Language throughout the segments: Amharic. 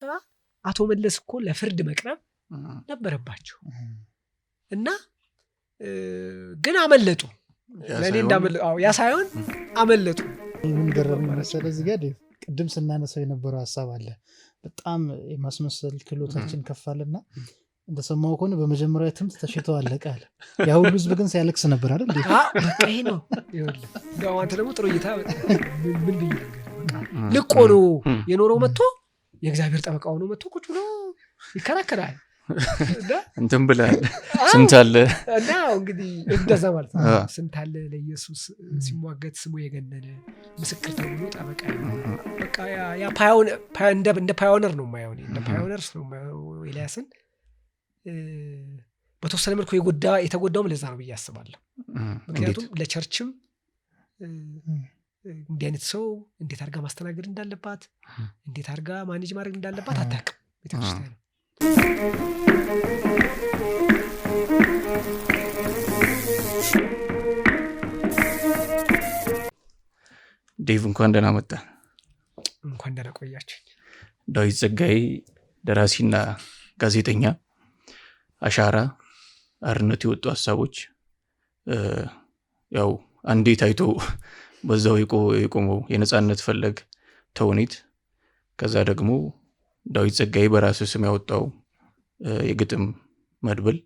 ስንገባ አቶ መለስ እኮ ለፍርድ መቅረብ ነበረባቸው እና ግን አመለጡ። ለኔ እንዳመለጡ ያ ሳይሆን አመለጡ። ምን ገረመኝ መሰለህ እዚህ ጋር ቅድም ስናነሳው የነበረው ሐሳብ አለ። በጣም የማስመሰል ክህሎታችን ከፋልና እንደሰማው ከሆነ በመጀመሪያ ትምህርት ተሽተው አለቀ አለ። ያ ሁሉ ህዝብ ግን ሲያለቅስ ነበር አይደል? በቃ ይሄ ነው ይኸውልህ። ያው አንተ ደግሞ ጥሩ እይታ ምን ብዬ ልቆ ነው የኖረው መጥቶ የእግዚአብሔር ጠበቃ ሆኖ መጥቶ ቁጭ ብሎ ይከራከራል። እንትን ብለሃል ስንት አለ እና እንግዲህ እንደዛ ማለት ነው። ስንት አለ ለኢየሱስ ሲሟገት ስሙ የገነነ ምስክር ተብሎ ጠበቃ በቃ ያ እንደ ፓዮነር ነው የማየው እኔ እንደ ፓዮነርስ ነው ኤልያስን በተወሰነ መልኩ የተጎዳውም ለዛ ነው ብዬ አስባለሁ። ምክንያቱም ለቸርችም እንዲህ አይነት ሰው እንዴት አድርጋ ማስተናገድ እንዳለባት እንዴት አድርጋ ማኔጅ ማድረግ እንዳለባት አታውቅም ቤተክርስቲያን። ዴቭ እንኳን ደህና መጣ። እንኳን ደህና ቆያችሁ። ዳዊት ጸጋዬ ደራሲና ጋዜጠኛ፣ አሻራ፣ አርነት የወጡ ሐሳቦች ያው አንዴ ታይቶ በዛው የቆመው የነጻነት ፈለግ ተውኔት፣ ከዛ ደግሞ ዳዊት ጸጋዬ በራሱ ስም ያወጣው የግጥም መድብል፣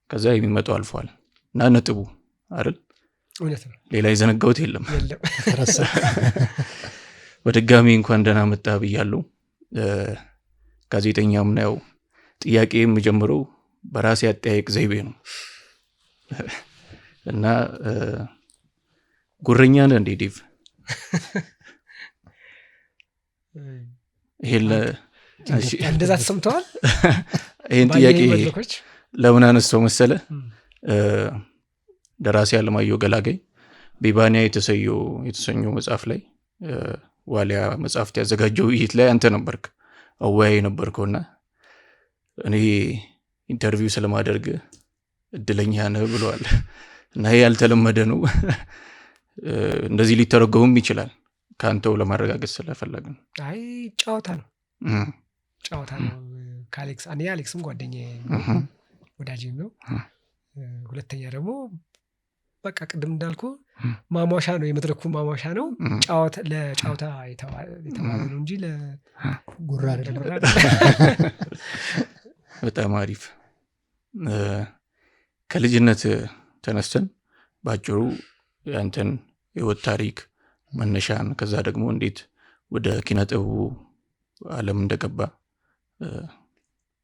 ከዛ የሚመጣው አልፏል እና ነጥቡ አይደል? እውነት ነው። ሌላ የዘነጋውት የለም። በድጋሚ እንኳን ደህና መጣ ብያለሁ። ጋዜጠኛም ነው። ጥያቄ የምጀምረው በራሴ አጠያየቅ ዘይቤ ነው እና ጉረኛ ነህ እንዴ ዴቭ? እንደዛ ተሰምተዋል? ይህን ጥያቄ ለምን አነሳው መሰለ? ደራሲ አለማየሁ ገላጋይ ቢባንያ የተሰኘው መጽሐፍ ላይ ዋሊያ መጽሐፍት ያዘጋጀው ውይይት ላይ አንተ ነበርክ አወያይ ነበርከውና እኔ ኢንተርቪው ስለማደርግ እድለኛ ነህ ብለዋል እና ይሄ ያልተለመደ ነው። እንደዚህ ሊተረጎምም ይችላል ካንተው ለማረጋገጥ ስለፈለግን። አይ ጫወታ ነው ከአሌክስ አሌክስም ጓደኛዬ ወዳጅም ነው። ሁለተኛ ደግሞ በቃ ቅድም እንዳልኩ ማሟሻ ነው፣ የመድረኩ ማሟሻ ነው። ለጫወታ የተባለ ነው እንጂ ለጉራ አይደለም። በጣም አሪፍ። ከልጅነት ተነስተን ባጭሩ ያንተን ህይወት ታሪክ መነሻን፣ ከዛ ደግሞ እንዴት ወደ ኪነጥበቡ ዓለም እንደገባ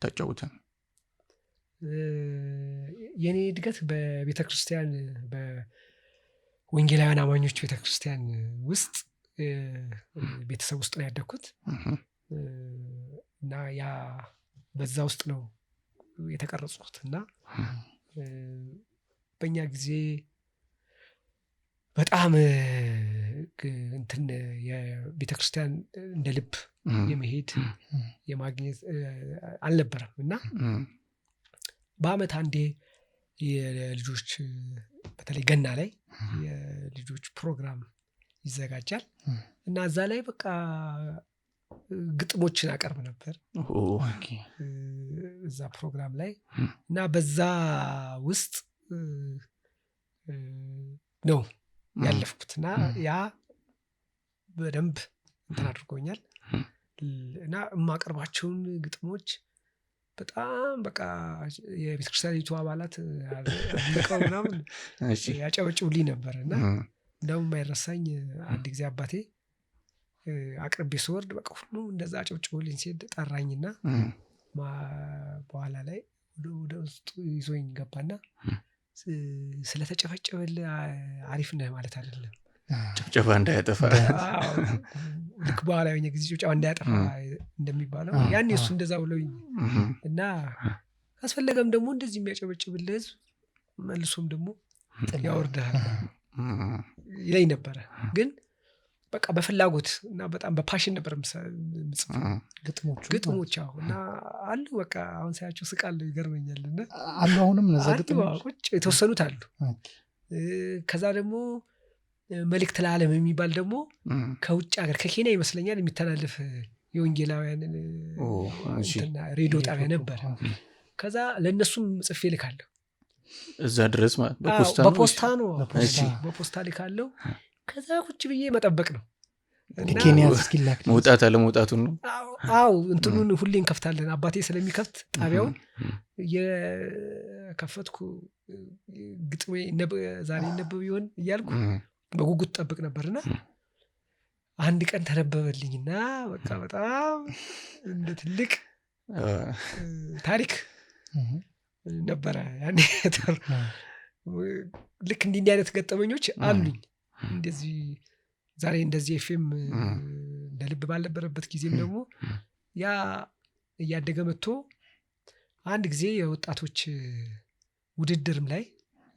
ታጫውተን። የኔ እድገት በቤተክርስቲያን በወንጌላውያን አማኞች ቤተክርስቲያን ውስጥ ቤተሰብ ውስጥ ነው ያደግኩት እና ያ በዛ ውስጥ ነው የተቀረጽኩት እና በእኛ ጊዜ በጣም እንትን የቤተክርስቲያን እንደ ልብ የመሄድ የማግኘት አልነበረም እና በአመት አንዴ የልጆች በተለይ ገና ላይ የልጆች ፕሮግራም ይዘጋጃል እና እዛ ላይ በቃ ግጥሞችን አቀርብ ነበር እዛ ፕሮግራም ላይ እና በዛ ውስጥ ነው ያለፍኩትና ያ በደንብ እንትን አድርጎኛል እና የማቀርባቸውን ግጥሞች በጣም በቃ የቤተክርስቲያኒቱ አባላት አድንቀው ምናምን ያጨበጭቡልኝ ነበር እና እንደውም የማይረሳኝ አንድ ጊዜ አባቴ አቅርቤ ስወርድ በቃ ሁሉ እንደዛ አጨብጭቡልኝ ሲል ጠራኝና በኋላ ላይ ወደ ውስጡ ይዞኝ ገባና ስለተጨፈጨበልህ አሪፍ ነህ ማለት አይደለም፣ ጭብጨባ እንዳያጠፋ ልክ በኋላ የሆነ ጊዜ ጭብጨባ እንዳያጠፋ እንደሚባለው ያኔ እሱ እንደዛ ብለውኝ እና አስፈለገም ደግሞ እንደዚህ የሚያጨበጭብልህ ህዝብ መልሶም ደግሞ ያወርድሃል ይለኝ ነበረ። ግን በቃ በፍላጎት እና በጣም በፓሽን ነበር ምጽፍ ግጥሞች እና አሉ በቃ አሁን ሳያቸው ስቃለሁ ይገርመኛል እና አሉ አሁንም እነዛ ግጥሞች የተወሰኑት አሉ። ከዛ ደግሞ መልእክት ለዓለም የሚባል ደግሞ ከውጭ ሀገር ከኬንያ ይመስለኛል የሚተላለፍ የወንጌላውያን ሬዲዮ ጣቢያ ነበር። ከዛ ለእነሱም ጽፌ ልካለሁ እዛ ድረስ በፖስታ ነው በፖስታ ልካለሁ። ከዛ ቁጭ ብዬ መጠበቅ ነው መውጣት አለመውጣቱን ነው። አዎ እንትኑን ሁሌ እንከፍታለን። አባቴ ስለሚከፍት ጣቢያውን የከፈትኩ ግጥሜ ዛሬ ነበብ ይሆን እያልኩ በጉጉት ጠብቅ ነበርና አንድ ቀን ተነበበልኝና በቃ በጣም እንደ ትልቅ ታሪክ ነበረ ያኔ። ልክ እንዲህ አይነት ገጠመኞች አሉኝ። እንደዚህ ዛሬ እንደዚህ ኤፍኤም እንደ ልብ ባልነበረበት ጊዜም ደግሞ ያ እያደገ መጥቶ አንድ ጊዜ የወጣቶች ውድድርም ላይ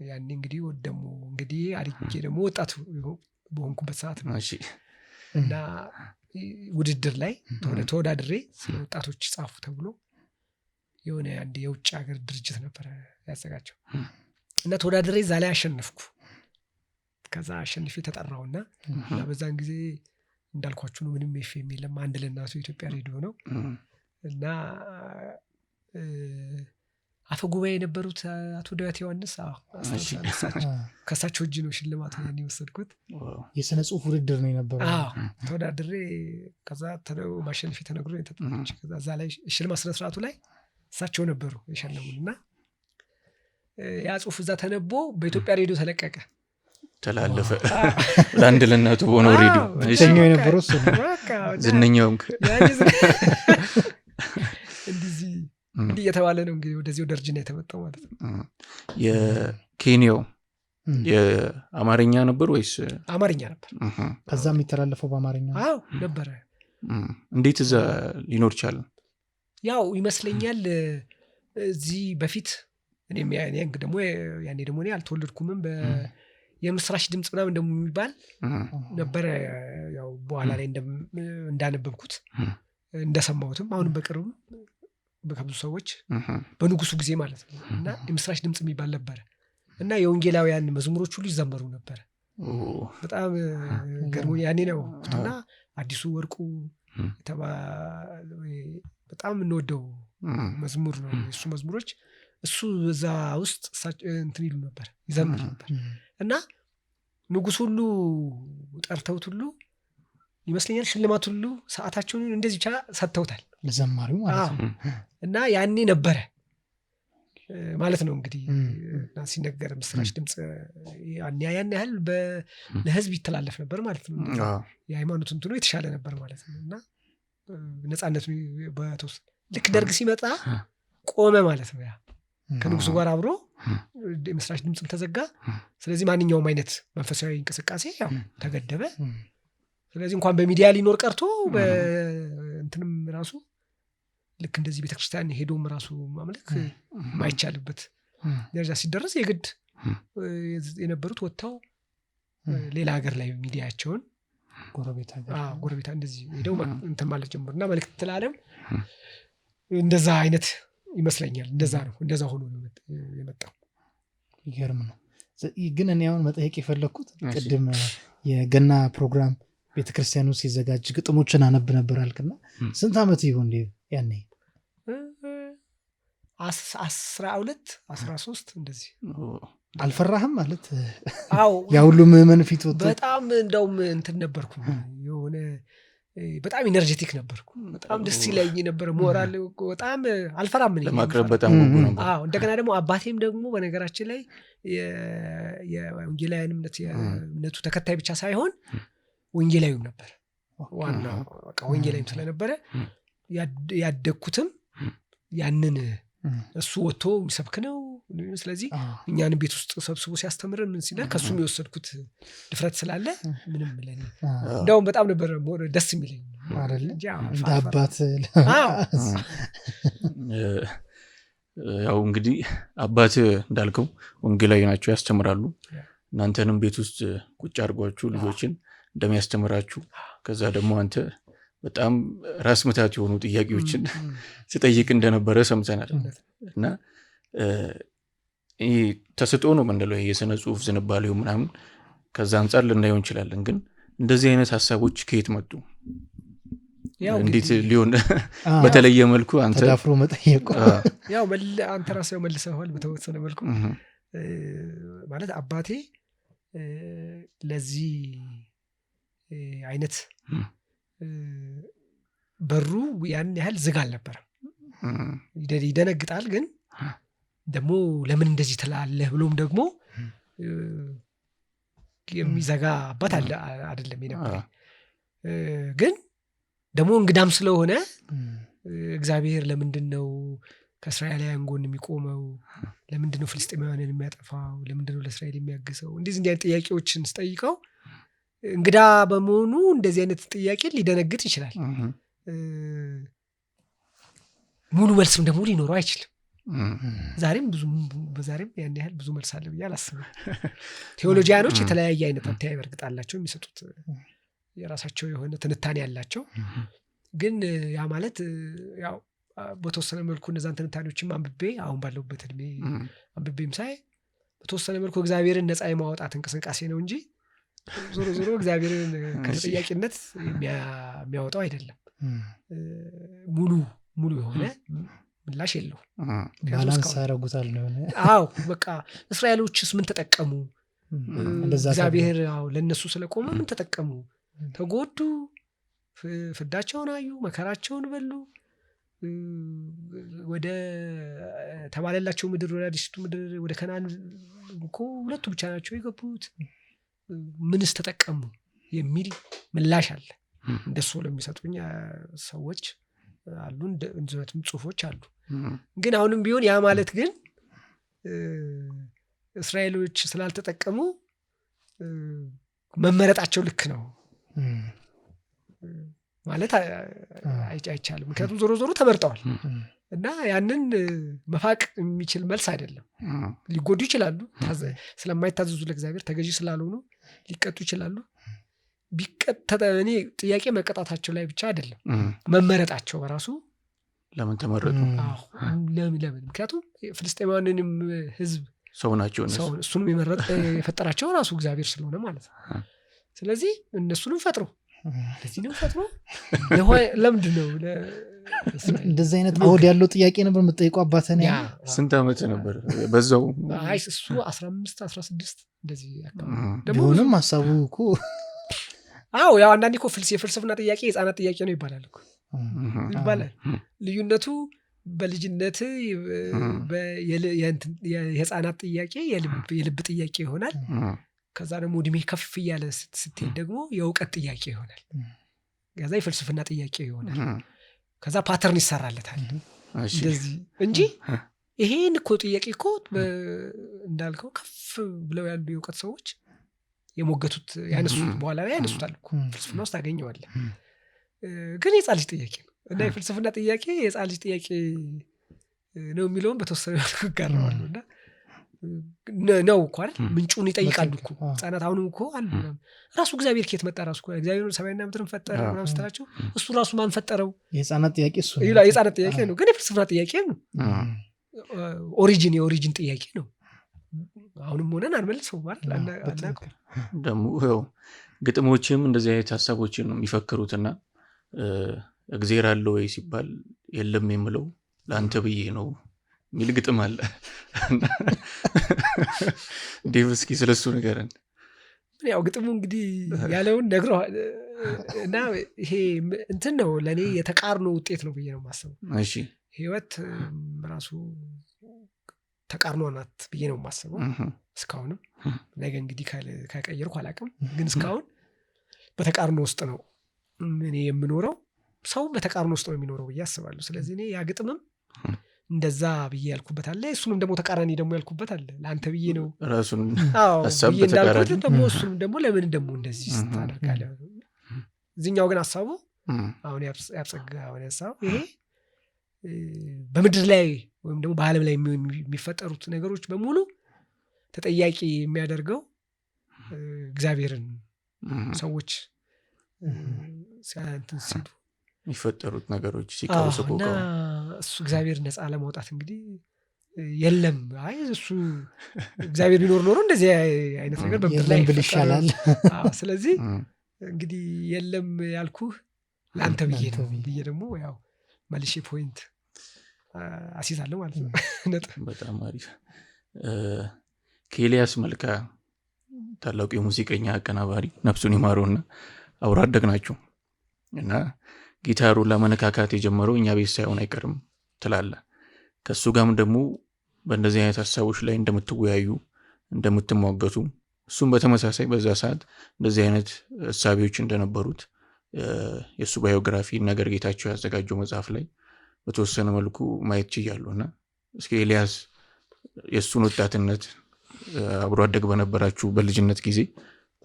ያኔ እንግዲህ ደግሞ እንግዲህ አድጌ ደግሞ ወጣት በሆንኩበት ሰዓት ነው እና ውድድር ላይ ተወዳድሬ ስለ ወጣቶች ጻፉ ተብሎ የሆነ አንድ የውጭ ሀገር ድርጅት ነበረ ያዘጋጀው እና ተወዳድሬ እዛ ላይ አሸነፍኩ። ከዛ አሸንፌ ተጠራውና በዛን ጊዜ እንዳልኳችሁ ነው ምንም ኤፍኤም የለም። አንድ ለእናቱ ኢትዮጵያ ሬዲዮ ነው እና አፈ ጉባኤ የነበሩት አቶ ዳዊት ዮሐንስ ከሳቸው እጅ ነው ሽልማት ነው የወሰድኩት። የስነ ጽሁፍ ውድድር ነው የነበረው። ተወዳድሬ ከዛ ማሸነፌ ተነግሮ ተጠራች። ከዛ እዛ ላይ ሽልማት ስነ ስርዓቱ ላይ እሳቸው ነበሩ የሸለሙን እና ያ ጽሁፍ እዛ ተነቦ በኢትዮጵያ ሬዲዮ ተለቀቀ፣ ተላለፈ። ለአንድ ለእናቱ በሆነው ሬዲዮ ብቸኛው የነበረው እሱ ነው። ዝነኛውም እንዲህ እየተባለ ነው እንግዲህ ወደዚህ ወደ እርጅና የተመጣው ማለት ነው። የኬንያው የአማርኛ ነበር ወይስ? አማርኛ ነበር። ከዛ የሚተላለፈው በአማርኛ ነበረ። እንዴት እዛ ሊኖር ቻለ? ያው ይመስለኛል እዚህ በፊት እኔም ደግሞ ያኔ ደግሞ እኔ አልተወለድኩምም የምስራች ድምጽ ምናምን ደግሞ የሚባል ነበረ። ያው በኋላ ላይ እንዳነበብኩት እንደሰማሁትም አሁንም በቅርቡ ከብዙ ሰዎች በንጉሱ ጊዜ ማለት ነው እና የምስራች ድምጽ የሚባል ነበረ እና የወንጌላውያን መዝሙሮች ሁሉ ይዘመሩ ነበረ። በጣም ገርሞ ያኔ ነው እና አዲሱ ወርቁ በጣም እንወደው መዝሙር ነው የሱ መዝሙሮች። እሱ እዛ ውስጥ እንትን ይሉ ነበር ይዘምር ነበር እና ንጉስ ሁሉ ጠርተውት ሁሉ ይመስለኛል ሽልማት ሁሉ ሰዓታቸውን እንደዚህ ብቻ ሰጥተውታል ለዘማሪው ማለት ነው እና ያኔ ነበረ ማለት ነው እንግዲህ ሲነገር ምስራች ድምጽ ያን ያህል ለህዝብ ይተላለፍ ነበር ማለት ነው። የሃይማኖት እንትኑ የተሻለ ነበር ማለት ነው እና ነፃነቱ በተወሰነ ልክ ደርግ ሲመጣ ቆመ ማለት ነው። ያ ከንጉሱ ጋር አብሮ ምስራች ድምጽም ተዘጋ። ስለዚህ ማንኛውም አይነት መንፈሳዊ እንቅስቃሴ ያው ተገደበ። ስለዚህ እንኳን በሚዲያ ሊኖር ቀርቶ በእንትንም ራሱ ልክ እንደዚህ ቤተክርስቲያን ሄዶም ራሱ ማምለክ ማይቻልበት ደረጃ ሲደረስ የግድ የነበሩት ወጥተው ሌላ ሀገር ላይ ሚዲያቸውን ጎረቤታ እንደዚህ ሄደው እንትን ማለት ጀመሩና መልእክት ለዓለም እንደዛ አይነት ይመስለኛል። እንደዛ ነው እንደዛ ሆኖ የመጣው። ይገርም ነው። ግን እኔ አሁን መጠየቅ የፈለኩት ቅድም የገና ፕሮግራም ቤተክርስቲያኑ ሲዘጋጅ ግጥሞችን አነብ ነበር አልክና ስንት ዓመት ይሆን ያኔ? 12 13 እንደዚህ። አልፈራህም ማለት? አዎ ያ ሁሉ ምዕመን ፊት ወጥቶ በጣም እንደውም እንትን ነበርኩ፣ የሆነ በጣም ኢነርጄቲክ ነበርኩ። በጣም ደስ ይለኝ ነበር። ሞራል በጣም አልፈራም ነኝ ለማቅረብ በጣም ጉጉ ነበር። እንደገና ደግሞ አባቴም ደግሞ በነገራችን ላይ የወንጌላውያን እምነቱ ተከታይ ብቻ ሳይሆን ወንጌላዊም ነበር። ዋናው በቃ ወንጌላዊም ስለነበረ ያደግኩትም ያንን እሱ ወጥቶ የሚሰብክ ነው። ስለዚህ እኛን ቤት ውስጥ ሰብስቦ ሲያስተምር ምን ሲለ ከሱም የወሰድኩት ድፍረት ስላለ ምንም ለኔ እንደውም በጣም ነበር ደስ የሚለኝ አይደል? እንደ አባት ያው እንግዲህ አባት እንዳልከው ወንጌላዊ ናቸው፣ ያስተምራሉ። እናንተንም ቤት ውስጥ ቁጭ አድርጓችሁ ልጆችን እንደሚያስተምራችሁ ከዛ ደግሞ አንተ በጣም ራስ ምታት የሆኑ ጥያቄዎችን ስጠይቅ እንደነበረ ሰምተናል። እና ይህ ተሰጥኦ ነው ምንለው የስነ ጽሁፍ ዝንባሌው ምናምን ከዛ አንጻር ልናየው እንችላለን። ግን እንደዚህ አይነት ሀሳቦች ከየት መጡ? እንዴት ሊሆን በተለየ መልኩ አንተ ተዳፍሮ መጠየቁ ያው አንተ ራስህ መልሰዋል በተወሰነ መልኩ ማለት አባቴ ለዚህ አይነት በሩ ያን ያህል ዝግ አልነበረም። ይደነግጣል፣ ግን ደግሞ ለምን እንደዚህ ትላለህ ብሎም ደግሞ የሚዘጋ አባት አይደለም የነበረ። ግን ደግሞ እንግዳም ስለሆነ እግዚአብሔር ለምንድነው ከእስራኤላውያን ጎን የሚቆመው? ለምንድነው ፍልስጤማውያንን የሚያጠፋው? ለምንድነው ለእስራኤል የሚያግሰው? እንደዚህ አይነት ጥያቄዎችን ስጠይቀው እንግዳ በመሆኑ እንደዚህ አይነት ጥያቄ ሊደነግጥ ይችላል። ሙሉ መልስም ደግሞ ሊኖረው አይችልም። ዛሬም ያን ያህል ብዙ መልስ አለ ብዬ አላስብም። ቴዎሎጂያኖች የተለያየ አይነት አተያይ በርግጥ አላቸው፣ የሚሰጡት የራሳቸው የሆነ ትንታኔ ያላቸው። ግን ያ ማለት ያው በተወሰነ መልኩ እነዛን ትንታኔዎችም አንብቤ አሁን ባለሁበት እድሜ አንብቤም ሳይ በተወሰነ መልኩ እግዚአብሔርን ነፃ የማውጣት እንቅስቃሴ ነው እንጂ ዞሮ ዞሮ እግዚአብሔርን ከተጠያቂነት የሚያወጣው አይደለም። ሙሉ የሆነ ምላሽ የለው። ባላንስ ያረጉታል ነው። አዎ በቃ እስራኤሎችስ ምን ተጠቀሙ? እግዚአብሔር ለነሱ ስለቆመ ምን ተጠቀሙ? ተጎዱ፣ ፍዳቸውን አዩ፣ መከራቸውን በሉ፣ ወደ ተባለላቸው ምድር ወደ አዲስቱ ምድር ወደ ከናን እኮ ሁለቱ ብቻ ናቸው የገቡት። ምንስ ተጠቀሙ የሚል ምላሽ አለ። እንደሱ ለሚሰጡኝ ሰዎች አሉ፣ እንደዚህም ጽሁፎች አሉ። ግን አሁንም ቢሆን ያ ማለት ግን እስራኤሎች ስላልተጠቀሙ መመረጣቸው ልክ ነው ማለት አይቻልም። ምክንያቱም ዞሮ ዞሮ ተመርጠዋል እና ያንን መፋቅ የሚችል መልስ አይደለም። ሊጎዱ ይችላሉ፣ ስለማይታዘዙ ለእግዚአብሔር ተገዢ ስላልሆኑ ሊቀጡ ይችላሉ። እኔ ጥያቄ መቀጣታቸው ላይ ብቻ አይደለም፣ መመረጣቸው በራሱ ለምን ተመረጡ? ለምን? ምክንያቱም ፍልስጤማውያንንም ህዝብ ሰው ናቸው፣ እሱንም የፈጠራቸው ራሱ እግዚአብሔር ስለሆነ ማለት ነው። ስለዚህ እነሱንም ፈጥሮ ለዚህ ነው ፈጥሮ ለምንድን ነው እንደዚህ አይነት አውድ ያለው ጥያቄ ነበር የምትጠይቀው አባተን? ስንት ዓመት ነበር በዛው? እሱ 15 16 እንደዚህ ቢሆንም ሀሳቡ እኮ ያው አንዳንዴ እኮ የፍልስፍና ጥያቄ የህፃናት ጥያቄ ነው ይባላል እኮ ይባላል። ልዩነቱ በልጅነት የህፃናት ጥያቄ የልብ ጥያቄ ይሆናል። ከዛ ደግሞ እድሜ ከፍ እያለ ስትሄድ ደግሞ የእውቀት ጥያቄ ይሆናል። ከዛ የፍልስፍና ጥያቄ ይሆናል። ከዛ ፓተርን ይሰራለታል እንደዚህ እንጂ ይሄን እኮ ጥያቄ እኮ እንዳልከው ከፍ ብለው ያሉ የእውቀት ሰዎች የሞገቱት ያነሱት በኋላ ላይ ያነሱታል እኮ ፍልስፍና ውስጥ ታገኘዋለህ። ግን የህፃን ልጅ ጥያቄ ነው እና የፍልስፍና ጥያቄ የህፃን ልጅ ጥያቄ ነው የሚለውን በተወሰነ ጋረዋለሁ እና ነው እኮ አይደል? ምንጩን ይጠይቃሉ እኮ ህፃናት። አሁንም እኮ አሉ ራሱ እግዚአብሔር ከየት መጣ? ራሱ እግዚአብሔር ሰማይና ምድርን ፈጠረ ምናምን ስትላቸው እሱ ራሱ ማን ፈጠረው? የህፃናት ጥያቄ እሱ የህፃናት ጥያቄ ነው። ግን የፍልስፍና ጥያቄ ነው። የኦሪጂን ጥያቄ ነው። አሁንም ሆነን አንመልሰው ማለት ደግሞ ግጥሞችም እንደዚህ አይነት ሀሳቦችን ነው የሚፈክሩትና እግዜር አለ ወይ ሲባል የለም የምለው ለአንተ ብዬ ነው የሚል ግጥም አለ። ዴቭ እስኪ ስለሱ ንገረን። ያው ግጥሙ እንግዲህ ያለውን ነግረዋል እና ይሄ እንትን ነው ለእኔ የተቃርኖ ውጤት ነው ብዬ ነው የማስበው። እሺ ህይወት ራሱ ተቃርኖ ናት ብዬ ነው የማስበው። እስካሁንም ነገ እንግዲህ ከቀየርኩ አላውቅም፣ ግን እስካሁን በተቃርኖ ውስጥ ነው እኔ የምኖረው። ሰው በተቃርኖ ውስጥ ነው የሚኖረው ብዬ አስባለሁ። ስለዚህ እኔ ያ ግጥምም እንደዛ ብዬ ያልኩበት አለ፣ እሱንም ደግሞ ተቃራኒ ደግሞ ያልኩበት አለ። ለአንተ ብዬ ነው ራሱን ሀሳብ እንዳልኩት ደግሞ እሱንም ደግሞ ለምን ደግሞ እንደዚህ ስታደርጋለህ? እዚህኛው ግን ሀሳቡ አሁን ያብጸጋ አሁን ሀሳቡ ይሄ በምድር ላይ ወይም ደግሞ በዓለም ላይ የሚፈጠሩት ነገሮች በሙሉ ተጠያቂ የሚያደርገው እግዚአብሔርን ሰዎች ሲያንትን ሲሉ የሚፈጠሩት ነገሮች ሲቀውስቁ እና እሱ እግዚአብሔር ነፃ ለማውጣት እንግዲህ የለም አይ እሱ እግዚአብሔር ቢኖር ኖሮ እንደዚህ አይነት ነገር በምድር ላይ ይሻላል። ስለዚህ እንግዲህ የለም ያልኩህ ለአንተ ብዬ ነው ብዬ ደግሞ ያው መልሼ ፖይንት አሲዛለሁ ማለት ነው። በጣም አሪፍ። ከኤልያስ መልካ ታላቁ የሙዚቀኛ አቀናባሪ ነፍሱን ይማረውና አብሮ አደግ ናቸው እና ጊታሩን ለመነካካት የጀመረው እኛ ቤት ሳይሆን አይቀርም ትላለ። ከሱ ጋርም ደግሞ በእንደዚህ አይነት ሀሳቦች ላይ እንደምትወያዩ እንደምትሟገቱ እሱም በተመሳሳይ በዛ ሰዓት እንደዚህ አይነት ሀሳቢዎች እንደነበሩት የእሱ ባዮግራፊ ነገር ጌታቸው ያዘጋጀው መጽሐፍ ላይ በተወሰነ መልኩ ማየት ችያለሁና እስኪ ኤልያስ የእሱን ወጣትነት አብሮ አደግ በነበራችሁ በልጅነት ጊዜ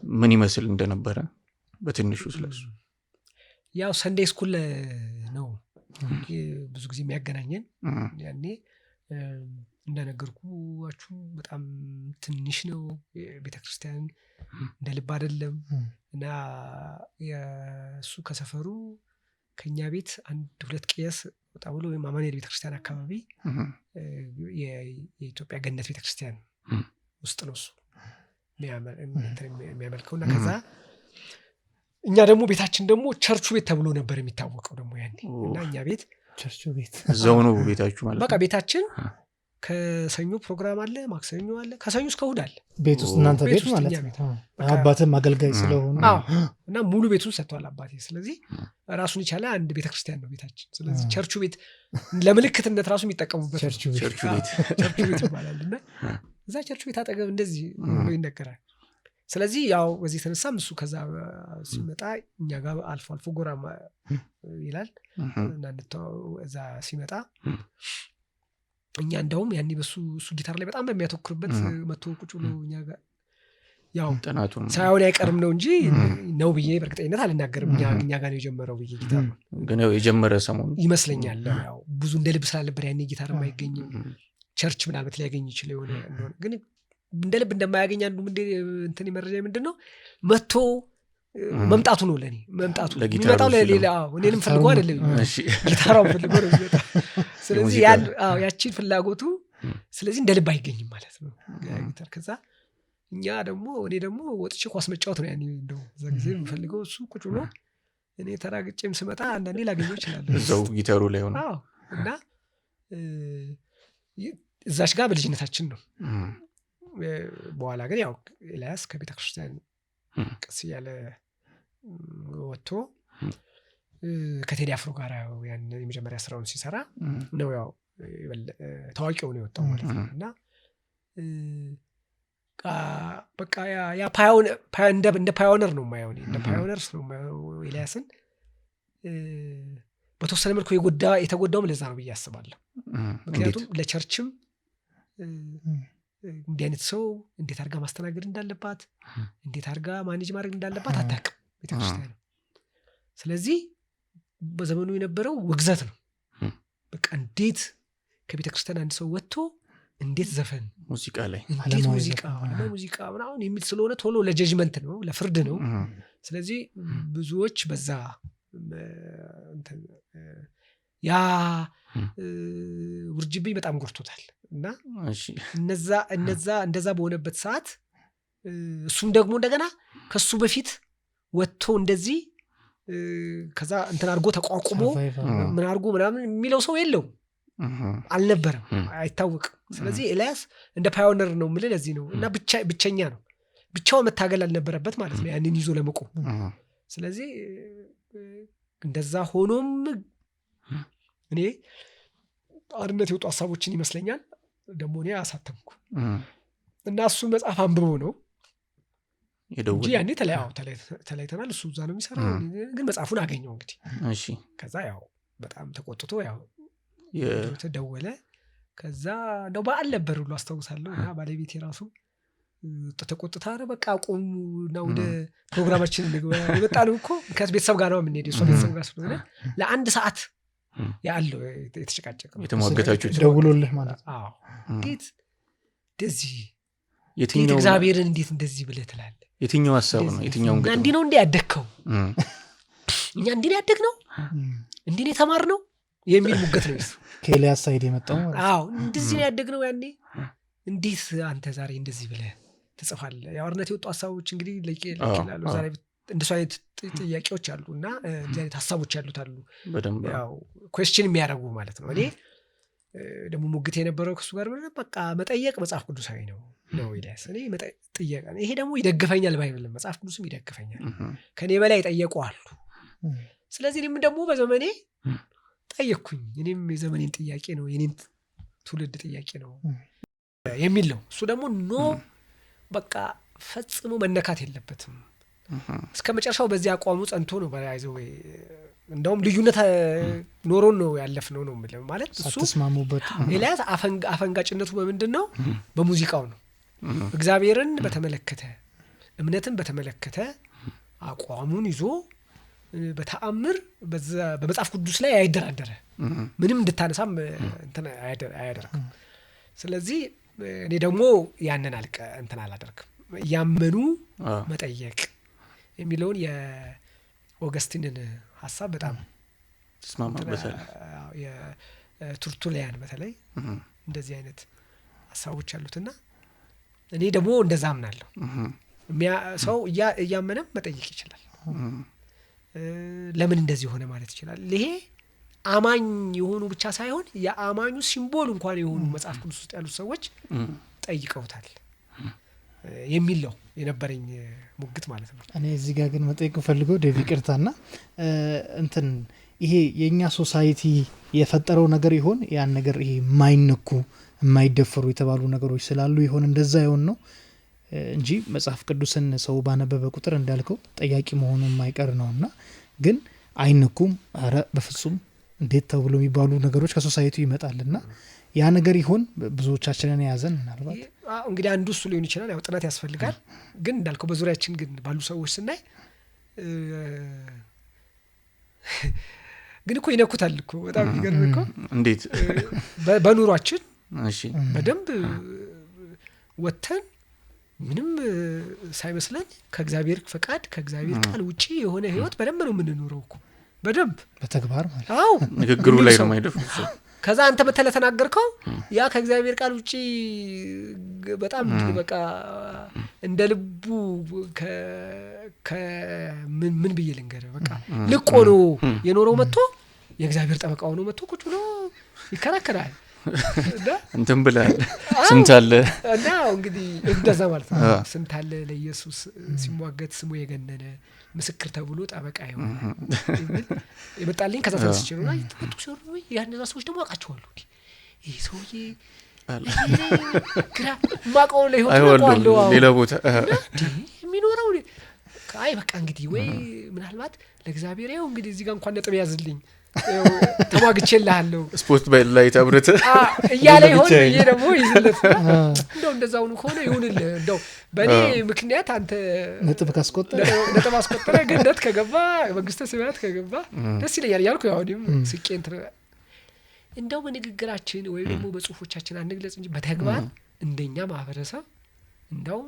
ምን ይመስል እንደነበረ በትንሹ ስለሱ። ያው ሰንዴይ ስኩል ነው ብዙ ጊዜ የሚያገናኘን። ያኔ እንደነገርኳችሁ በጣም ትንሽ ነው ቤተክርስቲያን እንደ ልብ አይደለም እና የእሱ ከሰፈሩ ከኛ ቤት 1-2 ቄስ ወጣ ብሎ ወይም አማኑኤል ቤተክርስቲያን አካባቢ የኢትዮጵያ ገነት ቤተክርስቲያን ውስጥ ነው እሱ የሚያመልከውና ከዛ እኛ ደግሞ ቤታችን ደግሞ ቸርቹ ቤት ተብሎ ነበር የሚታወቀው ደግሞ ያኔ እና እኛ ቤት ቸርቹ ቤት እዛው ነው ቤታችሁ ማለት በቃ ቤታችን ከሰኞ ፕሮግራም አለ፣ ማክሰኞ አለ፣ ከሰኞ እስከ እሑድ አለ ቤት ውስጥ እናንተ ቤት ማለት ነው። አባትም አገልጋይ ስለሆነ እና ሙሉ ቤቱን ሰጥቷል አባቴ። ስለዚህ ራሱን የቻለ አንድ ቤተክርስቲያን ነው ቤታችን። ስለዚህ ቸርቹ ቤት ለምልክትነት ራሱ የሚጠቀሙበት ቸርቹ ቤት ይባላል እና እዛ ቸርቹ ቤት አጠገብ እንደዚህ ብሎ ይነገራል። ስለዚህ ያው በዚህ የተነሳም እሱ ከዛ ሲመጣ እኛ ጋር አልፎ አልፎ ጎራ ይላል እና እዛ ሲመጣ እኛ እንደውም ያኔ በሱ ጊታር ላይ በጣም በሚያተኩርበት መቶ ቁጭ ብሎ እኛ ጋር ያው ጥናቱን ሳይሆን አይቀርም ነው እንጂ ነው ብዬ በእርግጠኝነት አልናገርም። እኛ ጋር ነው የጀመረው ብዬ ጊታር ነው ግን ያው የጀመረ ሰሞኑ ይመስለኛል። ያው ብዙ እንደ ልብ ስላልነበር ያኔ ጊታር አይገኝም። ቸርች ምናልባት ሊያገኝ ይችል የሆነ እንደሆነ ግን እንደ ልብ እንደማያገኝ አንዱ እንትን መረጃ ምንድነው መጥቶ መምጣቱ ነው። ለኔ መምጣቱ የሚመጣው ለሌላ እኔንም ፈልጎ አይደለም ጊታራውን ፈልጎ ነው የሚመጣው። ስለዚህ ያቺን ፍላጎቱ ስለዚህ እንደ ልብ አይገኝም ማለት ነው ጊታር። ከዛ እኔ ደግሞ ወጥቼ ኳስ መጫወት ነው ያኔ እንደው እዛ ጊዜ የምፈልገው እሱ ቁጭ ብሎ እኔ ተራግጬም ስመጣ አንዳንዴ ላገኘው ይችላል እዛው ጊታሩ ላይ ሆነ እና እዛች ጋር በልጅነታችን ነው። በኋላ ግን ያው ኤልያስ ከቤተክርስቲያን ቀስ እያለ ወጥቶ ከቴዲ አፍሮ ጋር ያን የመጀመሪያ ስራውን ሲሰራ ነው ያው ታዋቂ ሆኖ የወጣው ማለት ነው። እና በቃ ያ እንደ ፓዮነር ነው የማየው እንደ ፓዮነር ነው የማየው ኤልያስን። በተወሰነ መልኩ የተጎዳውም ለዛ ነው ብዬ አስባለሁ። ምክንያቱም ለቸርችም እንዲህ አይነት ሰው እንዴት አድርጋ ማስተናገድ እንዳለባት እንዴት አድርጋ ማኔጅ ማድረግ እንዳለባት አታውቅም ቤተክርስቲያን። ስለዚህ በዘመኑ የነበረው ውግዘት ነው። በቃ እንዴት ከቤተክርስቲያን አንድ ሰው ወጥቶ እንዴት ዘፈን ሙዚቃ ላይ እንዴት ሙዚቃ ምናምን የሚል ስለሆነ ቶሎ ለጀጅመንት ነው ለፍርድ ነው። ስለዚህ ብዙዎች በዛ ያ ውርጅብኝ በጣም ጎርቶታል እና እንደዛ በሆነበት ሰዓት እሱም ደግሞ እንደገና ከሱ በፊት ወጥቶ እንደዚህ ከዛ እንትን አድርጎ ተቋቁሞ ምን አድርጎ ምናምን የሚለው ሰው የለውም አልነበረም፣ አይታወቅም። ስለዚህ ኤልያስ እንደ ፓዮነር ነው የምልህ ለዚህ ነው። እና ብቸኛ ነው፣ ብቻው መታገል አልነበረበት ማለት ነው ያንን ይዞ ለመቆም። ስለዚህ እንደዛ ሆኖም እኔ አርነት የወጡ ሀሳቦችን ይመስለኛል ደግሞ እኔ አሳተምኩ እና እሱ መጽሐፍ አንብቦ ነው እንጂ ያኔ ተለያይተናል። እሱ እዛ ነው የሚሰራው፣ ግን መጽሐፉን አገኘው እንግዲህ። ከዛ ያው በጣም ተቆጥቶ ያው ተደወለ። ከዛ እንደው በዓል ነበር ሁሉ አስታውሳለሁ። እና ባለቤቴ ራሱ ተቆጥታ በቃ ቆሙና ወደ ፕሮግራማችን እንግባ የመጣነው እኮ ቤተሰብ ጋር ነው የምንሄደው፣ እሷ ቤተሰብ ጋር ስለሆነ ለአንድ ሰዓት ያለው የተጨቃጨቀው የተሟገታችሁ ደውሎልህ ማለት ነው። እንዴት እንደዚህ እግዚአብሔርን እንዴት እንደዚህ ብለህ ትላለህ? የትኛው ሀሳብ ነው? የትኛው እንግዲህ እንዲህ ነው እንዴ ያደግከው? እኛ እንዲህ ነው ያደግነው፣ እንዲህ ነው የተማርነው የሚል ሙገት ነው እሱ ከኤልያስ ሳይድ የመጣው። እንደዚህ ነው ያደግነው ያኔ፣ እንዴት አንተ ዛሬ እንደዚህ ብለህ ትጽፋለህ? ያው አርነት የወጡ ሀሳቦች እንግዲህ ለይላሉ ዛሬ እንደሱ አይነት ጥያቄዎች አሉና እንደዚህ አይነት ሀሳቦች ያሉት አሉ በደንብ ያው ኩዌስችን የሚያደርጉ ማለት ነው። እኔ ደግሞ ሙግት የነበረው ከሱ ጋር በቃ መጠየቅ መጽሐፍ ቅዱሳዊ ነው ኤልያስ። እኔ መጠየቅ ይሄ ደግሞ ይደግፈኛል ባይብል መጽሐፍ ቅዱስም ይደግፈኛል። ከኔ በላይ ጠየቁ አሉ። ስለዚህ እኔም ደግሞ በዘመኔ ጠየቅኩኝ። እኔም የዘመኔን ጥያቄ ነው የኔም ትውልድ ጥያቄ ነው የሚል ነው። እሱ ደግሞ በቃ ፈጽሞ መነካት የለበትም እስከ መጨረሻው በዚህ አቋሙ ጸንቶ ነው ባይዘው። እንደውም ልዩነት ኖሮን ነው ያለፍነው ነው ማለት እሱ ተስማሙበት። ኤልያስ አፈንጋጭነቱ በምንድን ነው? በሙዚቃው ነው። እግዚአብሔርን በተመለከተ እምነትን በተመለከተ አቋሙን ይዞ በተአምር በመጽሐፍ ቅዱስ ላይ አይደራደረ ምንም እንድታነሳም እንትን አያደርግም። ስለዚህ እኔ ደግሞ ያንን እንትን አላደርግም። ያመኑ መጠየቅ የሚለውን የኦገስቲንን ሀሳብ በጣም ተስማማበታል። የቱርቱሊያን በተለይ እንደዚህ አይነት ሀሳቦች አሉትና እኔ ደግሞ እንደዛ አምናለሁ። ሰው እያመነም መጠየቅ ይችላል። ለምን እንደዚህ ሆነ ማለት ይችላል። ይሄ አማኝ የሆኑ ብቻ ሳይሆን የአማኙ ሲምቦል እንኳን የሆኑ መጽሐፍ ቅዱስ ውስጥ ያሉት ሰዎች ጠይቀውታል የሚል ነው የነበረኝ ሙግት ማለት ነው። እኔ እዚህ ጋር ግን መጠየቅ ፈልገው ዴቪ ቅርታና እንትን ይሄ የኛ ሶሳይቲ የፈጠረው ነገር ይሆን ያን ነገር ይሄ የማይነኩ የማይደፈሩ የተባሉ ነገሮች ስላሉ ይሆን እንደዛ ይሆን ነው እንጂ መጽሐፍ ቅዱስን ሰው ባነበበ ቁጥር እንዳልከው ጠያቂ መሆኑ የማይቀር ነውና ግን አይነኩም አረ በፍጹም እንዴት ተብሎ የሚባሉ ነገሮች ከሶሳይቲው ይመጣልና ያ ነገር ይሆን ብዙዎቻችንን ያዘን ምናልባት እንግዲህ አንዱ እሱ ሊሆን ይችላል። ያው ጥናት ያስፈልጋል። ግን እንዳልከው በዙሪያችን ግን ባሉ ሰዎች ስናይ ግን እኮ ይነኩታል እኮ በጣም ይገርም እኮ እንዴት በኑሯችን እሺ በደንብ ወተን ምንም ሳይመስለን ከእግዚአብሔር ፈቃድ ከእግዚአብሔር ቃል ውጪ የሆነ ህይወት በደንብ ነው የምንኖረው እኮ በደንብ በተግባር ማለት አዎ ንግግሩ ላይ ነው የማይደፍሩ ከዛ አንተ በተለተናገርከው ያ ከእግዚአብሔር ቃል ውጪ በጣም በቃ እንደ ልቡ ምን ብዬ ልንገርህ በቃ ልቆ ነው የኖረው መጥቶ የእግዚአብሔር ጠበቃ ሆኖ መጥቶ ቁጭ ብሎ ይከራከራል እንትን ብላል ስንት አለ እና እንግዲህ እንደዛ ማለት ነው። ስንት አለ ለኢየሱስ ሲሟገት ስሙ የገነነ ምስክር ተብሎ ጠበቃ ይሆን ይመጣልኝ። ከዛ ተነስቼ ነው ላይ ተጥቁ ነው ያነዛ ሰዎች ደግሞ አውቃቸዋለሁ። ይሄ ሰውዬ ግራ ማቀው ላይ ሆኖ ሌላ ቦታ የሚኖረው አይ በቃ እንግዲህ ወይ ምናልባት ለእግዚአብሔር ያው እንግዲህ እዚህ ጋር እንኳን ነጥብ ያዝልኝ ተማግቼልሃለሁ ስፖርት ላይ ታብረተ እያለ ይሆን ይሄ ደግሞ ይዝለት እንደዛው ነው ሆነ ይሁንልህ እንደው በኔ ምክንያት አንተ ነጥብ አስቆጠረ ገነት ከገባ መንግስተ ሰማያት ከገባ ደስ ይለኛል ያልኩ ያው ስቄንት እንደው በንግግራችን ወይ ደግሞ በጽሁፎቻችን አንግለጽ እንጂ በተግባር እንደኛ ማህበረሰብ እንደው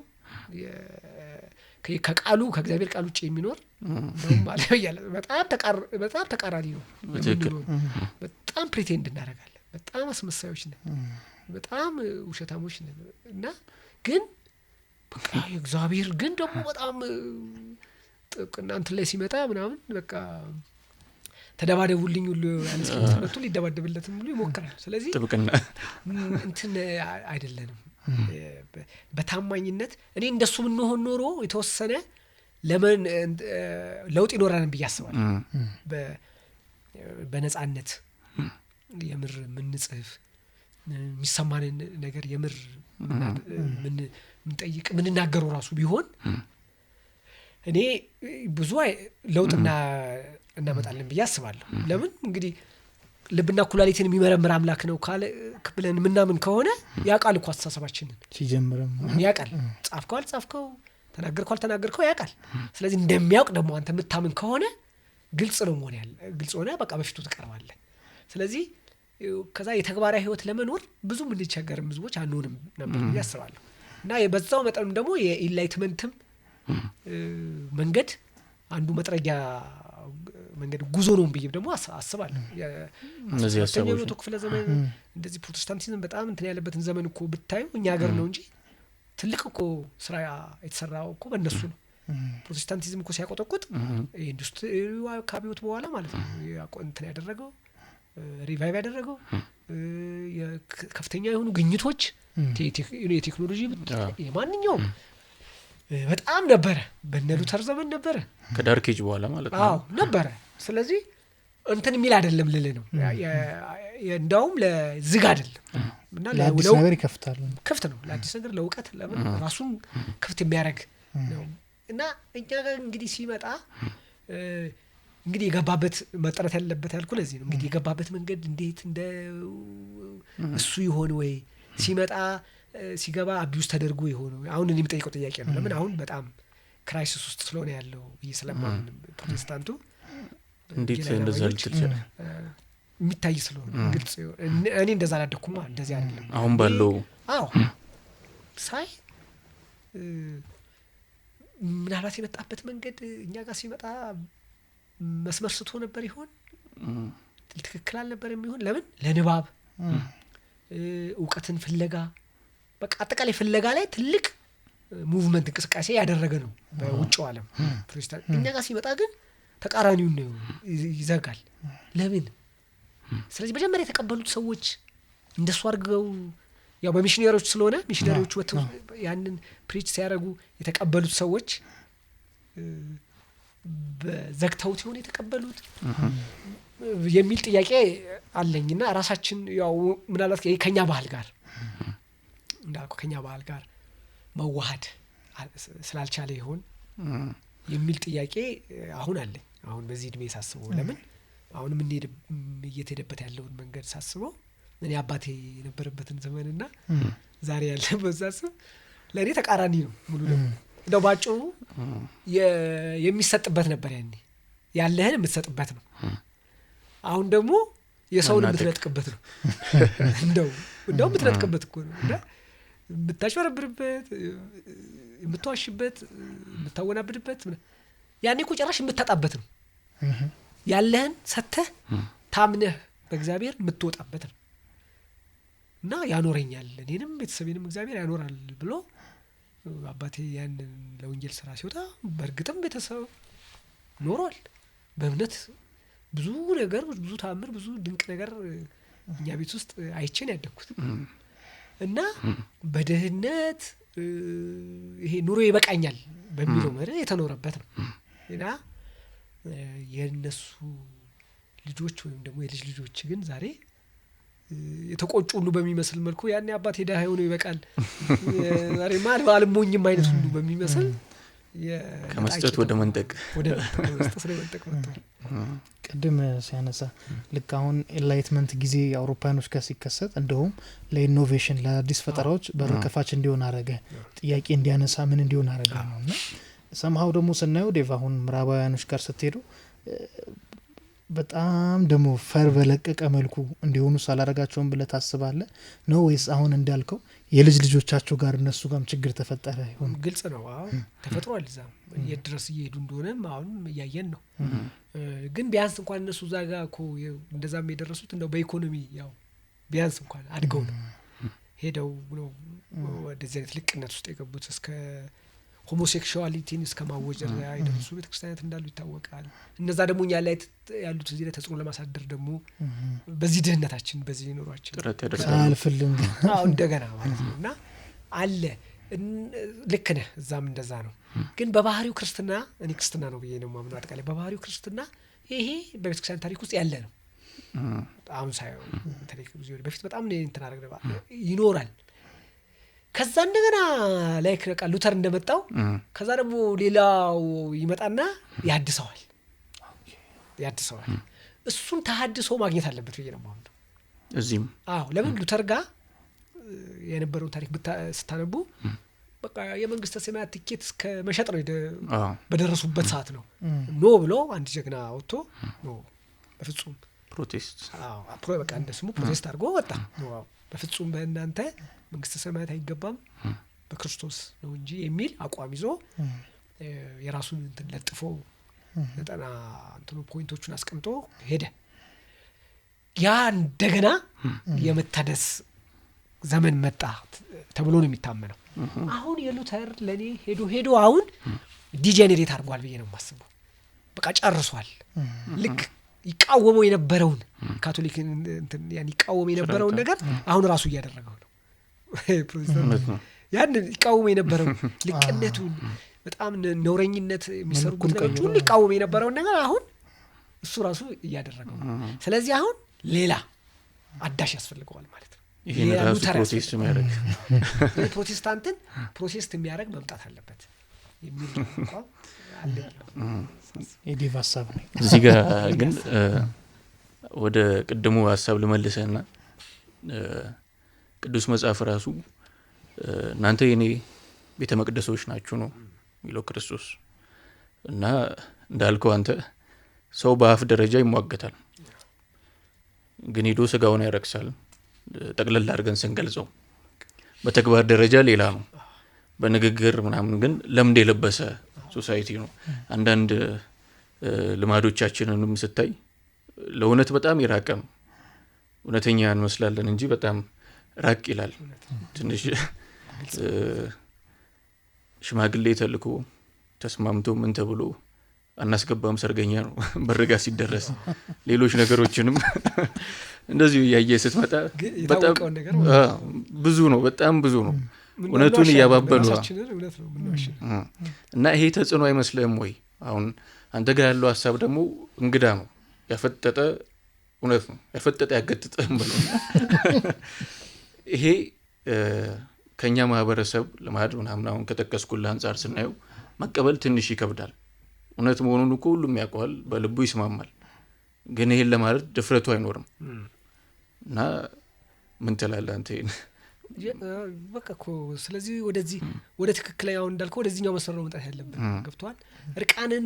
ከቃሉ ከእግዚአብሔር ቃል ውጪ የሚኖር እንደውም ማለት ያለ በጣም ተቃራኒ ነው። በጣም ፕሪቴንድ እናደርጋለን። በጣም አስመሳዮች ነን። በጣም ውሸታሞች ነን እና ግን በቃ እግዚአብሔር ግን ደግሞ በጣም ጥቅና እንትን ላይ ሲመጣ ምናምን በቃ ተደባደቡልኝ ሁሉ ያንስከተመቱ ሊደባደብለትም ሁሉ ይሞክራል። ስለዚህ ጥብቅና እንትን አይደለንም። በታማኝነት እኔ እንደሱ ምን ሆኖ ኖሮ የተወሰነ ለምን ለውጥ ይኖራልን ብዬ አስባለሁ። በነጻነት የምር ምን ጽፍ የሚሰማንን ነገር የምር ምን ጠይቅ ምን እናገረው ራሱ ቢሆን እኔ ብዙ ለውጥና እናመጣለን ብዬ አስባለሁ። ለምን እንግዲህ ልብና ኩላሊትን የሚመረምር አምላክ ነው ካለ ብለን ምናምን ከሆነ ያቃል እኮ አስተሳሰባችንን ሲጀምርም ያቃል። ጻፍከው ተናገርከው ያቃል። ስለዚህ እንደሚያውቅ ደግሞ አንተ የምታምን ከሆነ ግልጽ ነው ሆነ ያለ ግልጽ ሆነ በቃ በፊቱ ተቀርባለህ። ስለዚህ ከዛ የተግባራዊ ህይወት ለመኖር ብዙ ምን ሊቸገርም ህዝቦች አንሆንም ነበር ብዬ አስባለሁ። እና በዛው መጠን ደግሞ የኢንላይትመንትም መንገድ አንዱ መጥረጊያ መንገድ ጉዞ ነው ብዬ ደግሞ አስባለሁ። እነዚህ አስተኛው ክፍለ ዘመን እንደዚህ ፕሮቴስታንቲዝም በጣም እንትን ያለበትን ዘመን እኮ ብታዩ እኛ ሀገር ነው እንጂ ትልቅ እኮ ስራ የተሰራው እኮ በእነሱ ነው። ፕሮቴስታንቲዝም እኮ ሲያቆጠቁጥ ኢንዱስትሪው አካባቢውት በኋላ ማለት ነው እንትን ያደረገው ሪቫይቭ ያደረገው ከፍተኛ የሆኑ ግኝቶች የቴክኖሎጂ የማንኛውም በጣም ነበረ። በነ ሉተር ዘመን ነበረ ከዳርክ ኤጅ በኋላ ማለት ነው። አዎ ነበረ። ስለዚህ እንትን የሚል አይደለም ልልህ ነው። እንደውም ለዝግ አይደለም እና ለአዲስ ነገር ይከፍታል። ክፍት ነው ለአዲስ ነገር ለእውቀት ለምን ራሱን ክፍት የሚያደርግ ነው። እና እኛ ጋር እንግዲህ ሲመጣ እንግዲህ የገባበት መጠረት ያለበት ያልኩ ለዚህ ነው። እንግዲህ የገባበት መንገድ እንዴት እንደ እሱ ይሆን ወይ ሲመጣ ሲገባ አቢዩስ ተደርጎ ይሆን? አሁን እኔ የምጠይቀው ጥያቄ ነው። ለምን አሁን በጣም ክራይሲስ ውስጥ ስለሆነ ያለው ስለማን ፕሮቴስታንቱ እንዴት እንደዛ ልትል ይችላል የሚታይ ስለሆነ ግልጽ እኔ እንደዛ አላደኩማ እንደዚህ አይደለም አሁን ባለው ሳይ ምናልባት የመጣበት መንገድ እኛ ጋር ሲመጣ መስመር ስቶ ነበር ይሆን? ትክክል አልነበር የሚሆን? ለምን ለንባብ እውቀትን ፍለጋ በቃ አጠቃላይ ፍለጋ ላይ ትልቅ ሙቭመንት እንቅስቃሴ ያደረገ ነው በውጭው ዓለም ፕሮቴስታንት። እኛ ጋር ሲመጣ ግን ተቃራኒውን ነው ይዘጋል። ለምን? ስለዚህ መጀመሪያ የተቀበሉት ሰዎች እንደሱ አድርገው ያው በሚሽነሪዎች ስለሆነ ሚሽነሪዎቹ ወጥተው ያንን ፕሪች ሲያደርጉ የተቀበሉት ሰዎች በዘግተውት ይሆን የተቀበሉት የሚል ጥያቄ አለኝና ራሳችን ያው ምናልባት ከኛ ባህል ጋር እንዳልኩ ከኛ ባህል ጋር መዋሃድ ስላልቻለ ይሆን የሚል ጥያቄ አሁን አለኝ። አሁን በዚህ እድሜ ሳስበው ለምን አሁን ምን እየተሄደበት ያለውን መንገድ ሳስበው እኔ አባቴ የነበረበትን ዘመንና ዛሬ ያለበት ሳስብ ለእኔ ተቃራኒ ነው ሙሉ ለሙሉ። እንደው ባጭሩ የሚሰጥበት ነበር ያኔ ያለህን የምትሰጥበት ነው። አሁን ደግሞ የሰውን የምትነጥቅበት ነው። እንደው የምትነጥቅበት እኮ ነው እና የምታጭበረብርበት፣ የምትዋሽበት፣ የምታወናብድበት ያኔ እኮ ጭራሽ የምታጣበት ነው። ያለህን ሰተህ ታምነህ በእግዚአብሔር የምትወጣበት ነው እና ያኖረኛል እኔንም ቤተሰቤንም እግዚአብሔር ያኖራል ብሎ አባቴ ያንን ለወንጌል ስራ ሲወጣ በእርግጥም ቤተሰብ ኖሯል። በእምነት ብዙ ነገር ብዙ ታምር ብዙ ድንቅ ነገር እኛ ቤት ውስጥ አይቼን ያደግኩት እና በደህነት ይሄ ኑሮ ይበቃኛል በሚለው መርህ የተኖረበት ነው እና የነሱ ልጆች ወይም ደግሞ የልጅ ልጆች ግን ዛሬ የተቆጩ ሁሉ በሚመስል መልኩ ያኔ አባቴ ዳህ ሆኖ ይበቃል ዛሬ ማለት አልሞኝም አይነት ሁሉ በሚመስል ከመስጠት ወደ መንጠቅ መስጠት ወደ መንጠቅ መጥቷል። ቅድም ሲያነሳ ልክ አሁን ኤንላይትመንት ጊዜ አውሮፓኖች ጋር ሲከሰት እንደውም ለኢኖቬሽን ለአዲስ ፈጠራዎች በር ከፋች እንዲሆን አረገ፣ ጥያቄ እንዲያነሳ ምን እንዲሆን አረገ ነውና ሰምሃው ደግሞ ስናየው ዴቭ አሁን ምዕራባውያኖች ጋር ስትሄዱ በጣም ደግሞ ፈር በለቀቀ መልኩ እንዲሆኑ ሳላረጋቸውን ብለህ ታስባለህ ነው ወይስ አሁን እንዳልከው የልጅ ልጆቻቸው ጋር እነሱ ጋርም ችግር ተፈጠረ ይሆን? ግልጽ ነው። አሁን ተፈጥሯል። እዛም የድረስ እየሄዱ እንደሆነም አሁን እያየን ነው። ግን ቢያንስ እንኳን እነሱ እዛ ጋር እኮ እንደዛም የደረሱት እንደው በኢኮኖሚ ያው ቢያንስ እንኳን አድገው ነው ሄደው ነው ወደዚህ አይነት ልቅነት ውስጥ የገቡት እስከ ሆሞሴክሹዋሊቲን እስከ ማወጅ ያይደርሱ ቤተክርስቲያናት እንዳሉ ይታወቃል። እነዛ ደግሞ እኛ ላይ ያሉት እዚህ ላይ ተጽዕኖ ለማሳደር ደግሞ በዚህ ድህነታችን በዚህ ኑሯችን ጥረት ያደርጋሉ እንደገና ማለት ነው እና አለ ልክ ነህ። እዛም እንደዛ ነው። ግን በባህሪው ክርስትና እኔ ክርስትና ነው ብዬ ነው የማምነው። አጠቃላይ በባህሪው ክርስትና ይሄ በቤተክርስቲያን ታሪክ ውስጥ ያለ ነው። አሁን ሳይሆን ታሪክ ብዙ በፊት በጣም እንትን አደረገ ይኖራል። ከዛ እንደገና ላይክ ሉተር እንደመጣው ከዛ ደግሞ ሌላው ይመጣና ያድሰዋል። እሱን ተሐድሶ ማግኘት አለበት ብዬ ነው የማምነው እዚህም። ለምን ሉተር ጋር የነበረውን ታሪክ ስታነቡ በቃ የመንግስተ ሰማያት ቲኬት እስከ መሸጥ ነው በደረሱበት ሰዓት ነው ኖ ብሎ አንድ ጀግና ወጥቶ ኖ በፍጹም ፕሮቴስት በቃ እንደ ስሙ ፕሮቴስት አድርጎ ወጣ። በፍጹም በእናንተ መንግስተ ሰማያት አይገባም በክርስቶስ ነው እንጂ የሚል አቋም ይዞ የራሱን እንትን ለጥፎ 90 እንትኑ ፖይንቶቹን አስቀምጦ ሄደ። ያ እንደገና የመታደስ ዘመን መጣ ተብሎ ነው የሚታመነው። አሁን የሉተር ለኔ ሄዶ አሁን ዲጀነሬት አድርጓል ብዬ ነው የማስበው። በቃ ጨርሷል። ልክ ይቃወመው የነበረውን ካቶሊክ እንትን ያን ይቃወመው የነበረውን ነገር አሁን ራሱ እያደረገው ነው። ፕሮቴስታንት ያን ይቃወመው የነበረው ልቅነቱን በጣም ነውረኝነት የሚሰሩት ነገሮች ሁሉ ይቃወመው የነበረውን ነገር አሁን እሱ ራሱ እያደረገው ነው። ስለዚህ አሁን ሌላ አዳሽ ያስፈልገዋል ማለት ነው። ይሄን ራሱ ፕሮቴስት የሚያደርግ ፕሮቴስታንትን ፕሮቴስት የሚያደርግ መምጣት አለበት የሚል እንኳን አለኝ የዲቭ ሀሳብ ነው። እዚህ ጋር ግን ወደ ቅድሙ ሀሳብ ልመልሰና ቅዱስ መጽሐፍ ራሱ እናንተ የኔ ቤተ መቅደሶች ናችሁ ነው የሚለው ክርስቶስ። እና እንዳልከው አንተ ሰው በአፍ ደረጃ ይሟገታል፣ ግን ሄዶ ስጋውን ያረክሳል። ጠቅለል አድርገን ስንገልጸው በተግባር ደረጃ ሌላ ነው። በንግግር ምናምን ግን ለምድ የለበሰ ሶሳይቲ ነው። አንዳንድ ልማዶቻችንንም ስታይ ለእውነት በጣም የራቀ ነው። እውነተኛ እንመስላለን እንጂ በጣም ራቅ ይላል። ትንሽ ሽማግሌ ተልኮ ተስማምቶ ምን ተብሎ አናስገባም ሰርገኛ ነው በርጋ ሲደረስ ሌሎች ነገሮችንም እንደዚህ ያየ ስትመጣ በጣም ብዙ ነው፣ በጣም ብዙ ነው። እውነቱን እያባበሉ እና ይሄ ተጽዕኖ አይመስልህም ወይ? አሁን አንተ ጋር ያለው ሀሳብ ደግሞ እንግዳ ነው፣ ያፈጠጠ እውነት ነው፣ ያፈጠጠ ያገጥጥህም ብሎ ይሄ ከኛ ማህበረሰብ ልማድ ምናምን አሁን ከጠቀስኩልህ አንጻር ስናየው መቀበል ትንሽ ይከብዳል። እውነት መሆኑን እኮ ሁሉም ያውቀዋል፣ በልቡ ይስማማል። ግን ይሄን ለማለት ድፍረቱ አይኖርም። እና ምን ትላለህ አንተ? በቃ እኮ ስለዚህ ወደዚህ ወደ ትክክለኛው እንዳልከው ወደዚህኛው መስመር መምጣት ያለብን ገብቷል። እርቃንን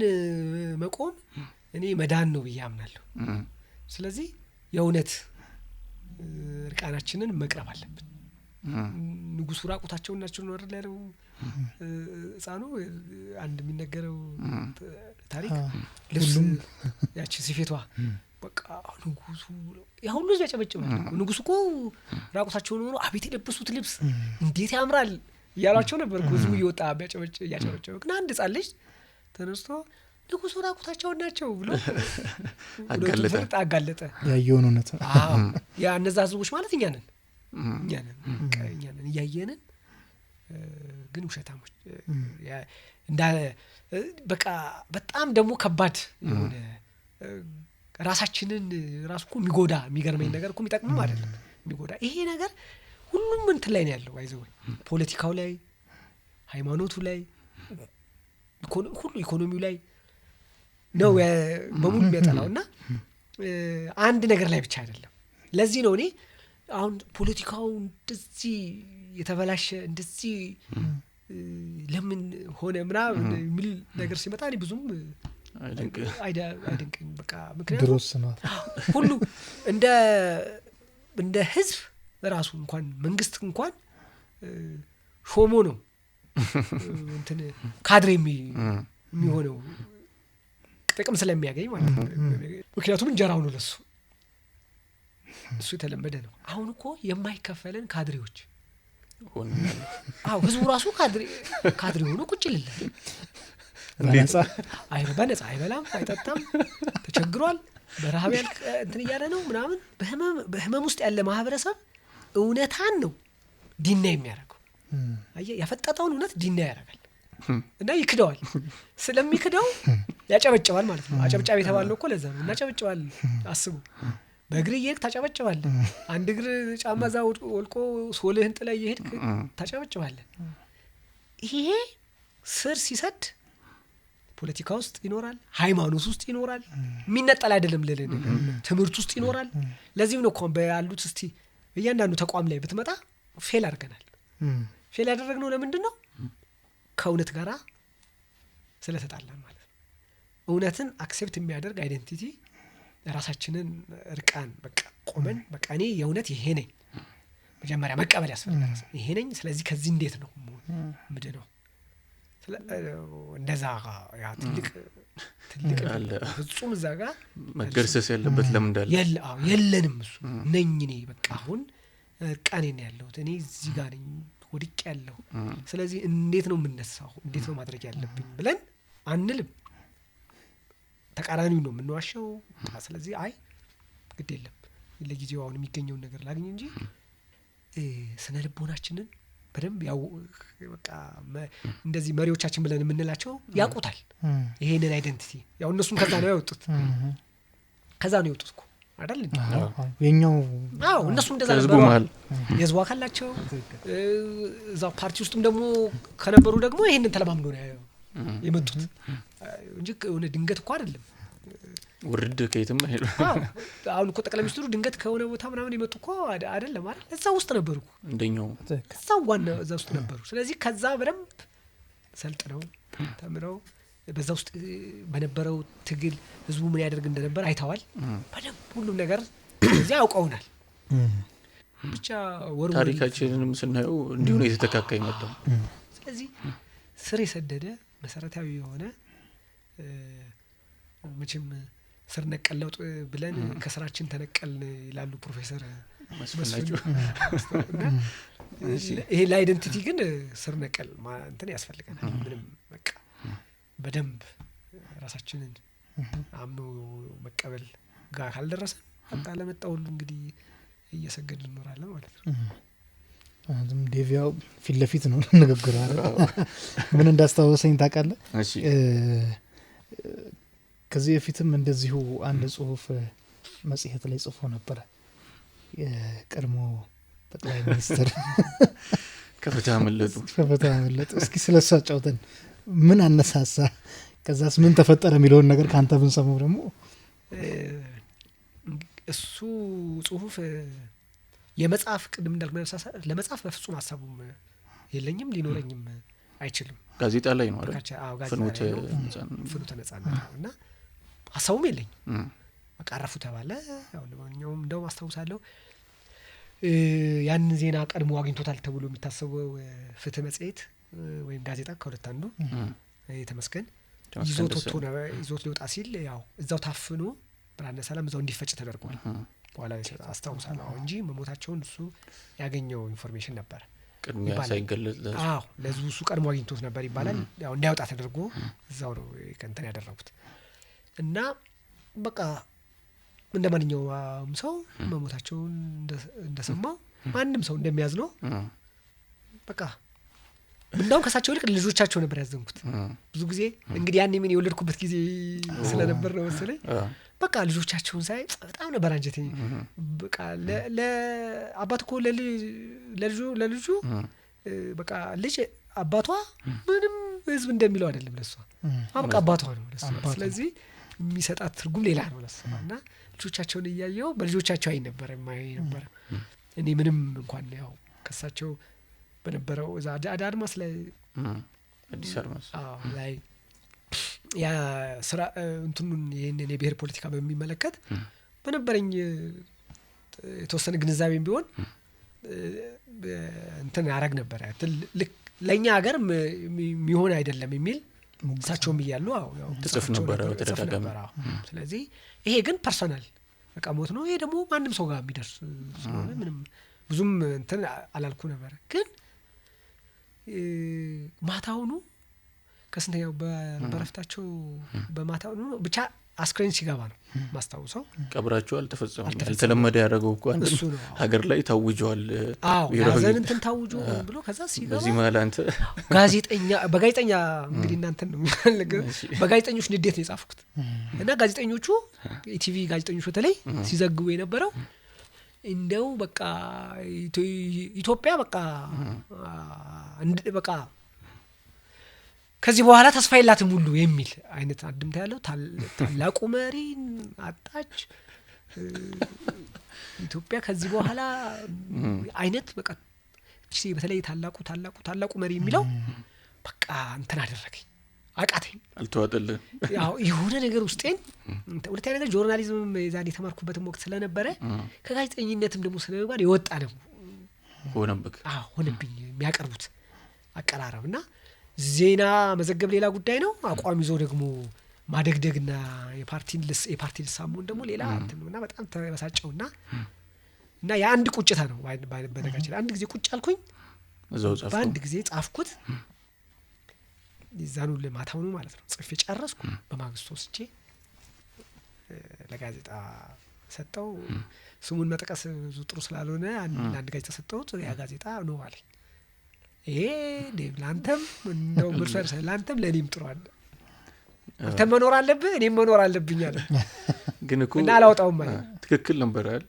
መቆም እኔ መዳን ነው ብዬ አምናለሁ። ስለዚህ የእውነት እርቃናችንን መቅረብ አለብን። ንጉሱ ራቁታቸውን ናቸው ነው አይደል ያለው ሕፃኑ አንድ የሚነገረው ታሪክ ልብስ ያቺ ሲፌቷ በቃ ንጉሱ ያ ሁሉ ያጨበጭባል። ንጉሱ እኮ ራቁታቸውን ሆኖ አቤት የለበሱት ልብስ እንዴት ያምራል እያሏቸው ነበር እኮ ዝም እየወጣ ያጨበጭብ። ግን አንድ ሕፃን ልጅ ተነስቶ ንጉሱ ራቁታቸውን ናቸው ብሎ አጋለጠ። ያየውን እውነት ያ እነዛ ህዝቦች ማለት እኛ ነን እያየንን ግን ውሸታሞች በቃ በጣም ደግሞ ከባድ የሆነ ራሳችንን ራሱ እኮ የሚጎዳ የሚገርመኝ ነገር እኮ የሚጠቅምም አይደለም የሚጎዳ ይሄ ነገር ሁሉም እንትን ላይ ነው ያለው። አይዘው ፖለቲካው ላይ፣ ሃይማኖቱ ላይ፣ ሁሉ ኢኮኖሚው ላይ ነው በሙሉ የሚያጠላው እና አንድ ነገር ላይ ብቻ አይደለም። ለዚህ ነው እኔ አሁን ፖለቲካው እንደዚህ የተበላሸ እንደዚህ ለምን ሆነ ምናምን የሚል ነገር ሲመጣ እኔ ብዙም አይደንቅም። በቃ ምክንያቱም ሁሉ እንደ ህዝብ ራሱ እንኳን መንግስት እንኳን ሾሞ ነው እንትን ካድሬ የሚሆነው ጥቅም ስለሚያገኝ ማለት ነው። ምክንያቱም እንጀራው ነው ለሱ እሱ የተለመደ ነው። አሁን እኮ የማይከፈለን ካድሬዎች ህዝቡ ራሱ ካድሬ ሆኖ ቁጭ ይልላል። በነጻ አይበላም አይጠጣም፣ ተቸግሯል፣ በረሃብ እንትን እያለ ነው ምናምን። በህመም ውስጥ ያለ ማህበረሰብ እውነታን ነው ዲና የሚያደርገው። ያፈጠጠውን እውነት ዲና ያደርጋል እና ይክደዋል። ስለሚክደው ያጨበጭባል ማለት ነው። አጨብጫቢ የተባለው እኮ ለዛ ነው። እናጨበጭባል። አስቡ፣ በእግር እየሄድክ ታጨበጭባለህ። አንድ እግር ጫማ እዛ ወልቆ ሶልህን ጥለህ እየሄድክ ታጨበጭባለህ። ይሄ ስር ሲሰድ ፖለቲካ ውስጥ ይኖራል፣ ሃይማኖት ውስጥ ይኖራል። የሚነጠል አይደለም ለሌለ ትምህርት ውስጥ ይኖራል። ለዚህም ነው እኮ በያሉት እስቲ እያንዳንዱ ተቋም ላይ ብትመጣ ፌል አድርገናል። ፌል ያደረግነው ለምንድን ነው? ከእውነት ጋራ ስለተጣላን ማለት ነው። እውነትን አክሴፕት የሚያደርግ አይደንቲቲ ራሳችንን እርቃን በቃ ቆመን በቃ እኔ የእውነት ይሄ ነኝ መጀመሪያ መቀበል ያስፈልጋል። ይሄ ነኝ። ስለዚህ ከዚህ እንዴት ነው ምንድነው እንደዛ ያ ትልቅ ፍጹም እዛ ጋር መገርሰስ ያለበት ለምን እንዳለ የለንም። እሱ ነኝ እኔ በቃ አሁን እርቃኔን ያለሁት እኔ እዚህ ጋር ነኝ ወድቄ ያለሁ። ስለዚህ እንዴት ነው የምነሳው? እንዴት ነው ማድረግ ያለብኝ ብለን አንልም፣ ተቃራኒው ነው የምንዋሸው። ስለዚህ አይ ግድ የለም ለጊዜው አሁን የሚገኘውን ነገር ላግኝ እንጂ ስነ ልቦናችንን በደንብ ያው በቃ እንደዚህ መሪዎቻችን ብለን የምንላቸው ያውቁታል ይሄንን አይደንቲቲ። ያው እነሱም ከዛ ነው ያወጡት እኮ አይደል እንዴ? የኛው እነሱም እንደዛ ነው የህዝቡ አካላቸው። እዛው ፓርቲ ውስጥም ደግሞ ከነበሩ ደግሞ ይሄንን ተለማምዶ ነው የመጡት እንጂ የሆነ ድንገት እኮ አይደለም ውርድ ከየትም አይደለም። አሁን እኮ ጠቅላይ ሚኒስትሩ ድንገት ከሆነ ቦታ ምናምን የመጡ እኮ አይደለም አይደል? እዛ ውስጥ ነበሩ እኮ እንደኛው እዛው ዋና እዛ ውስጥ ነበሩ። ስለዚህ ከዛ በደንብ ሰልጥነው ተምረው በዛ ውስጥ በነበረው ትግል ህዝቡ ምን ያደርግ እንደነበር አይተዋል በደንብ ሁሉም ነገር እዚያ ያውቀውናል። ብቻ ታሪካችንንም ስናየው እንዲሁ ነው የተተካካ ይመጣው። ስለዚህ ስር የሰደደ መሰረታዊ የሆነ መቼም ስር ነቀል ለውጥ ብለን ከስራችን ተነቀልን ይላሉ ፕሮፌሰር መስፍን። ይሄ ለአይደንቲቲ ግን ስር ነቀል እንትን ያስፈልገናል። ምንም በቃ በደንብ ራሳችንን አምኖ መቀበል ጋር ካልደረሰን በቃ ለመጣ ሁሉ እንግዲህ እየሰገድን እንኖራለን ማለት ነው። አሁን ዴቪያው ፊት ለፊት ነው ንግግሩ አይደል? ምን እንዳስታወሰኝ ታውቃለህ? ከዚህ በፊትም እንደዚሁ አንድ ጽሁፍ መጽሔት ላይ ጽፎ ነበር የቀድሞ ጠቅላይ ሚኒስትር ከፍታ መለጡ። እስኪ ስለሱ አጫውተን። ምን አነሳሳ? ከዛስ ምን ተፈጠረ የሚለውን ነገር ካንተ ብንሰማው ደግሞ። እሱ ጽሁፍ የመጽሐፍ ቅድም እንዳልኩ ለመጽሐፍ በፍጹም ሀሳቡም የለኝም ሊኖረኝም አይችልም። ጋዜጣ ላይ ነው አይደል? ፍኖተ ነጻነት እና ሀሳቡም የለኝም። በቃ አረፉ ተባለ። ያው ለማንኛውም እንደውም አስታውሳለሁ ያን ዜና ቀድሞ አግኝቶታል ተብሎ የሚታሰበው ፍትህ መጽሔት ወይም ጋዜጣ ከሁለት አንዱ የተመስገን ይዞት ሊወጣ ሲል ያው እዛው ታፍኖ ብርሃነ ሰላም እዛው እንዲፈጭ ተደርጓል። በኋላ አስታውሳለሁ እንጂ መሞታቸውን እሱ ያገኘው ኢንፎርሜሽን ነበር ቅድሚያ ሳይገለጽ ለህዝቡ እሱ ቀድሞ አግኝቶት ነበር ይባላል። ያው እንዲያወጣ ተደርጎ እዛው ነው ከእንትን ያደረጉት እና በቃ እንደ ማንኛውም ሰው መሞታቸውን እንደሰማው ማንም ሰው እንደሚያዝነው በቃ እንደውም ከሳቸው ይልቅ ልጆቻቸው ነበር ያዘንኩት። ብዙ ጊዜ እንግዲህ ያኔ ምን የወለድኩበት ጊዜ ስለነበር ነው መሰለኝ በቃ ልጆቻቸውን ሳይ በጣም ነበር አንጀቴ። በቃ ለአባት እኮ ለልጁ በቃ ልጅ አባቷ ምንም ህዝብ እንደሚለው አይደለም ለሷ በቃ አባቷ ነው ለሷ። ስለዚህ የሚሰጣት ትርጉም ሌላ ነው ለሷ እና ልጆቻቸውን እያየው በልጆቻቸው አይ ነበር የማይ ነበር። እኔ ምንም እንኳን ያው ከሳቸው በነበረው እዛ አድማስ ላይ አዲስ አድማስ ላይ ያ ስራ እንትኑን ይሄንን የብሔር ፖለቲካ በሚመለከት በነበረኝ የተወሰነ ግንዛቤም ቢሆን እንትን ያረግ ነበር ልክ ለኛ ሀገር የሚሆን አይደለም የሚል እሳቸውም እያሉ ያው ተጽፍ ነበር ተደጋጋሚ። ስለዚህ ይሄ ግን ፐርሰናል በቃ ሞት ነው። ይሄ ደግሞ ማንም ሰው ጋር የሚደርስ ስለሆነ ምንም ብዙም እንትን አላልኩ ነበር። ግን ማታውኑ ከስንተኛው በረፍታቸው በማታውኑ ብቻ አስክሬን ሲገባ ነው ማስታውሰው። ቀብራቸው አልተፈጸመም። ያልተለመደ ያደረገው እኮ አንተ ሀገር ላይ ታውጇል። ያዘን እንትን ታውጆ ብሎ ከዛ ሲገባ በዚህ ማለት አንተ በጋዜጠኛ እንግዲህ እናንተን ነው የሚፈልገው በጋዜጠኞች ንዴት ነው የጻፍኩት እና ጋዜጠኞቹ ኢቲቪ ጋዜጠኞች በተለይ ሲዘግቡ የነበረው እንደው በቃ ኢትዮጵያ በቃ ከዚህ በኋላ ተስፋ የላትም ሁሉ የሚል አይነት አድምታ ያለው ታላቁ መሪን አጣች ኢትዮጵያ ከዚህ በኋላ አይነት በቃ በተለይ ታላቁ መሪ የሚለው በቃ እንትን አደረገኝ፣ አቃተኝ፣ አልተዋጠልህ። ያው የሆነ ነገር ውስጤን ሁለተኛ ነገር ጆርናሊዝም የዛኔ የተማርኩበትም ወቅት ስለነበረ ከጋዜጠኝነትም ደግሞ ስለነበር የወጣ ነው ሆነብኝ የሚያቀርቡት አቀራረብና ዜና መዘገብ ሌላ ጉዳይ ነው። አቋም ይዞ ደግሞ ማደግደግና የፓርቲ ልሳሙን ደግሞ ሌላ እንትን ነውና በጣም ተበሳጨውና እና የአንድ ቁጭታ ነው በነገራችን አንድ ጊዜ ቁጭ አልኩኝ። በአንድ ጊዜ ጻፍኩት። ይዛኑ ለማታውኑ ማለት ነው ጽፌ ጨረስኩ። በማግስቱ ወስጄ ለጋዜጣ ሰጠው። ስሙን መጥቀስ ጥሩ ስላልሆነ አንድ ጋዜጣ ሰጠሁት። ያ ጋዜጣ ነው አለኝ ይሄ ዴቭ ላንተም ነው ምርሰር ላንተም ለኔም ጥሩ አለ አንተ መኖር አለብህ እኔም መኖር አለብኝ አለ። ግን እኮ እና አላውጣውም ማለት ትክክል ነበር አይደል?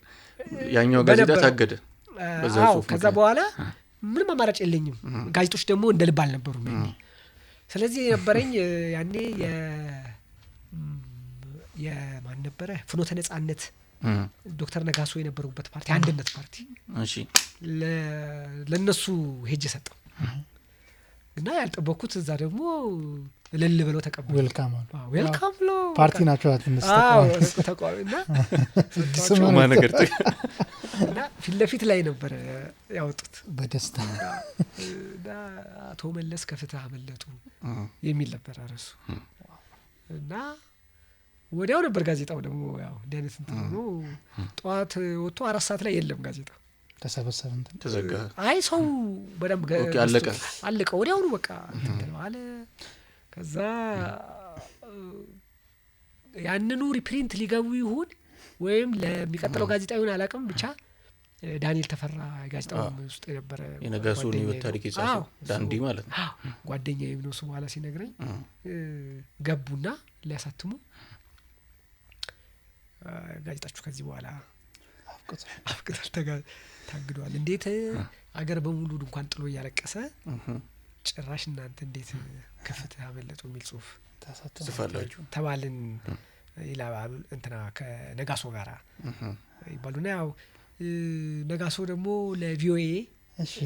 ያኛው ጋዜጣ ታገደ በዛ ጽሁፍ። ከዛ በኋላ ምንም አማራጭ የለኝም። ጋዜጦች ደግሞ እንደ ልብ አልነበሩም። ስለዚህ የነበረኝ ያኔ የማን ነበረ ፍኖተ ነጻነት ዶክተር ነጋሶ የነበሩበት ፓርቲ አንድነት ፓርቲ እሺ ለነሱ ሄጄ ሰጠው እና ያልጠበኩት እዛ ደግሞ እልል ብለው ተቀበሉ። ዌልካም ብሎ ፓርቲ ናቸው አትነስ ተቋምና ስማ ነገር እና ፊት ለፊት ላይ ነበር ያወጡት በደስታ እና አቶ መለስ ከፍትህ አመለጡ የሚል ነበር አረሱ። እና ወዲያው ነበር ጋዜጣው ደግሞ ያው እንደዚህ ነው ጧት ወጥቶ 4 ሰዓት ላይ የለም ጋዜጣው ተሰበሰበን ተዘጋ። አይ ሰው በደንብ አለቀ ወዲያው ነው በቃ እንትን አለ። ከዛ ያንኑ ሪፕሪንት ሊገቡ ይሁን ወይም ለሚቀጥለው ጋዜጣ ይሁን አላውቅም ብቻ ዳንኤል ተፈራ ጋዜጣው ውስጥ የነበረ የነጋሶን ህይወት ታሪክ የጻፈው ዳንዲ ማለት ነው ጓደኛዬ ነው እሱ በኋላ ሲነግረኝ ገቡና ሊያሳትሙ ጋዜጣችሁ ከዚህ በኋላ አፍቅቷል ታግዷል እንዴት አገር በሙሉ እንኳን ጥሎ እያለቀሰ ጭራሽ እናንተ እንዴት ከፍትህ አመለጡ የሚል ጽሁፍ ጽፋላችሁ ተባልን ይላሉ እንትና ከነጋሶ ጋራ ይባሉና ያው ነጋሶ ደግሞ ለቪኦኤ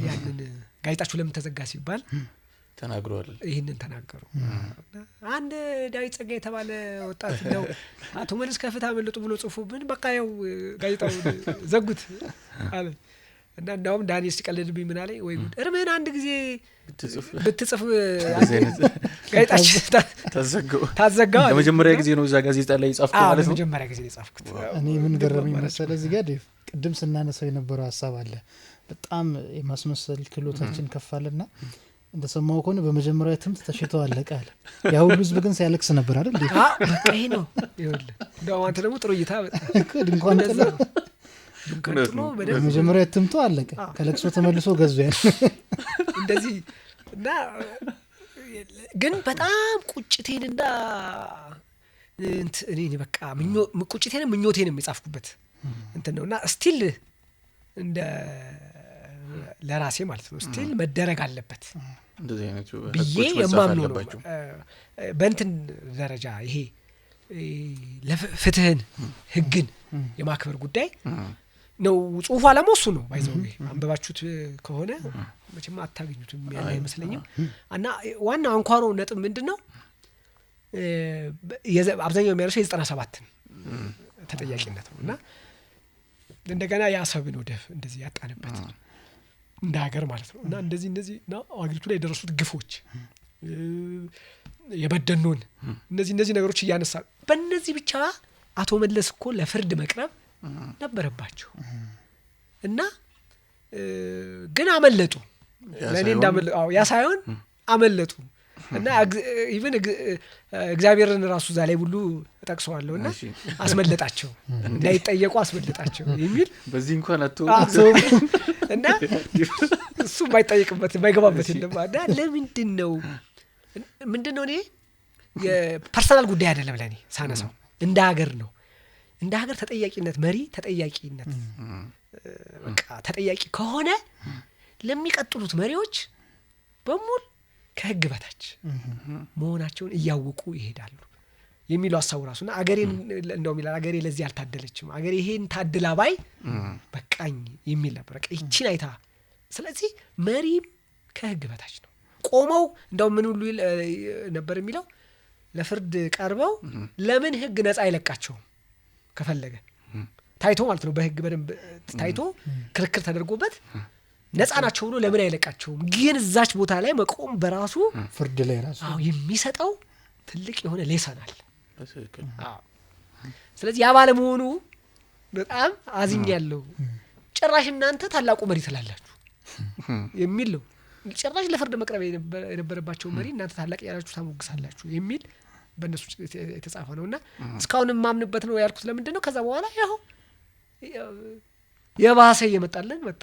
ያንን ጋዜጣችሁ ለምን ተዘጋ ሲባል ተናግሯል። ይሄንን ተናገሩ። አንድ ዳዊት ጸጋ የተባለ ወጣት ነው አቶ መለስ ከፍትህ አመለጡ ብሎ ጽፎብን በቃ ያው ጋዜጣው ዘጉት አለ። እና እንዳውም ዳንኤል ሲቀልድብኝ ምን አለኝ ወይ ጉድ እርምህን አንድ ጊዜ ብትጽፍ ጋዜጣችን ታዘጋው። ለመጀመሪያ ጊዜ ነው እዛ ጋዜጣ ላይ ጻፍኩት ማለት ነው። ለመጀመሪያ ጊዜ ጻፍኩት። እኔ ምን ገረመኝ መሰለህ እዚህ ጋር ዴቭ ቅድም ስናነሳው የነበረው ሀሳብ አለ በጣም የማስመሰል ክህሎታችን ከፋልና እንደሰማው ከሆነ በመጀመሪያ ትምት ተሽተው አለቀ አለ። ያ ሁሉ ህዝብ ግን ሲያለቅስ ነበር አይደል? በቃ ይሄ ነው ይኸውልህ። እንደው አንተ ደግሞ ጥሩ እይታ ድንኳን ጥሎ በመጀመሪያ ትምቶ አለቀ። ከለቅሶ ተመልሶ ገዙ ያለ እንደዚህ እና ግን በጣም ቁጭቴንና እኔ በቃ ቁጭቴንም ምኞቴንም የጻፍኩበት እንትን ነውና ስቲል እንደ ለራሴ ማለት ነው ስቲል መደረግ አለበት እንደዚህ አይነት ብዬ የማምነው ነው። በእንትን ደረጃ ይሄ ለፍትህን ህግን የማክበር ጉዳይ ነው። ጽሁፉ አላማው እሱ ነው። ባይዘው አንበባችሁት ከሆነ መቼም አታገኙትም ያለ አይመስለኝም። እና ዋና አንኳሩ ነጥብ ምንድነው አብዛኛው የሚያርሰው የ97 ተጠያቂነት ነው። እና እንደገና ያሰብን ወደፍ እንደዚህ ያጣንበት እንደ ሀገር ማለት ነው። እና እንደዚህ ነው አገሪቱ ላይ የደረሱት ግፎች የበደኑን እነዚህ ነገሮች እያነሳ በእነዚህ ብቻ አቶ መለስ እኮ ለፍርድ መቅረብ ነበረባቸው እና ግን አመለጡ። ለኔ እንዳመለጡ ያ ሳይሆን አመለጡ እና ኢቭን እግዚአብሔርን ራሱ እዛ ላይ ሁሉ ተጠቅሰዋለውና አስመለጣቸው እንዳይጠየቁ አስመለጣቸው የሚል በዚህ እንኳን እና እሱ የማይጠየቅበት የማይገባበት እንደማዳ ለምንድነው እኔ የፐርሰናል ጉዳይ አይደለም ለኔ ሳነሳው እንደ ሀገር ነው። እንደ ሀገር ተጠያቂነት መሪ ተጠያቂነት በቃ ተጠያቂ ከሆነ ለሚቀጥሉት መሪዎች በሙሉ ከህግ በታች መሆናቸውን እያወቁ ይሄዳሉ የሚለው ሐሳቡ ራሱና አገሬን እንደውም ይላል አገሬ ለዚህ አልታደለችም አገሬ ይሄን ታድላ ባይ በቃኝ የሚል ነበር። በቃ ይቺን አይታ ስለዚህ መሪም ከህግ በታች ነው። ቆመው እንደውም ምን ሁሉ ነበር የሚለው ለፍርድ ቀርበው ለምን ህግ ነፃ አይለቃቸውም ከፈለገ ታይቶ ማለት ነው። በህግ በደንብ ታይቶ ክርክር ተደርጎበት ነፃ ናቸው ብሎ ለምን አይለቃቸውም? ግን እዛች ቦታ ላይ መቆም በራሱ ፍርድ ላይ ራሱ የሚሰጠው ትልቅ የሆነ ሌሰን አለ። ስለዚህ ያ ባለመሆኑ በጣም አዝኛለሁ። ጭራሽ እናንተ ታላቁ መሪ ትላላችሁ የሚል ነው። ጭራሽ ለፍርድ መቅረብ የነበረባቸው መሪ እናንተ ታላቅ ያላችሁ ታሞግሳላችሁ የሚል በእነሱ የተጻፈ ነውና እስካሁን ማምንበት ነው ያልኩት። ለምንድነው ከዛ በኋላ ያው የባሰ እየመጣልን መጣ።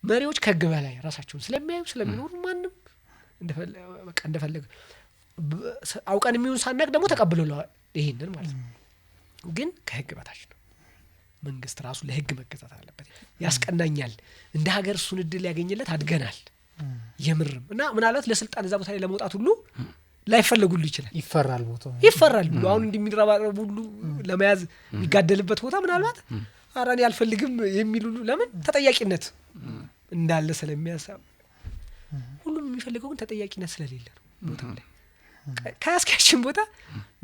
መሪዎች ከህግ በላይ ራሳቸውን ስለሚያዩ ስለሚኖሩ ማንም እንደፈለገ አውቀን የሚሆን ሳናቅ ደግሞ ተቀብለዋል ይሄንን ማለት ነው። ግን ከህግ በታች ነው። መንግስት ራሱ ለህግ መገዛት አለበት። ያስቀናኛል እንደ ሀገር እሱን እድል ያገኘለት አድገናል የምርም እና ምናልባት ለስልጣን እዛ ቦታ ላይ ለመውጣት ሁሉ ላይፈልጉሉ ይችላል። ይፈራል ብሎ አሁን እንደሚራባረቡ ሁሉ ለመያዝ የሚጋደልበት ቦታ ምናልባት አራኔ አልፈልግም የሚሉ ለምን ተጠያቂነት እንዳለ ስለሚያሳብ ሁሉም የሚፈልገው ግን ተጠያቂነት ስለሌለ ነው። ቦታ ላይ ከያስካችን ቦታ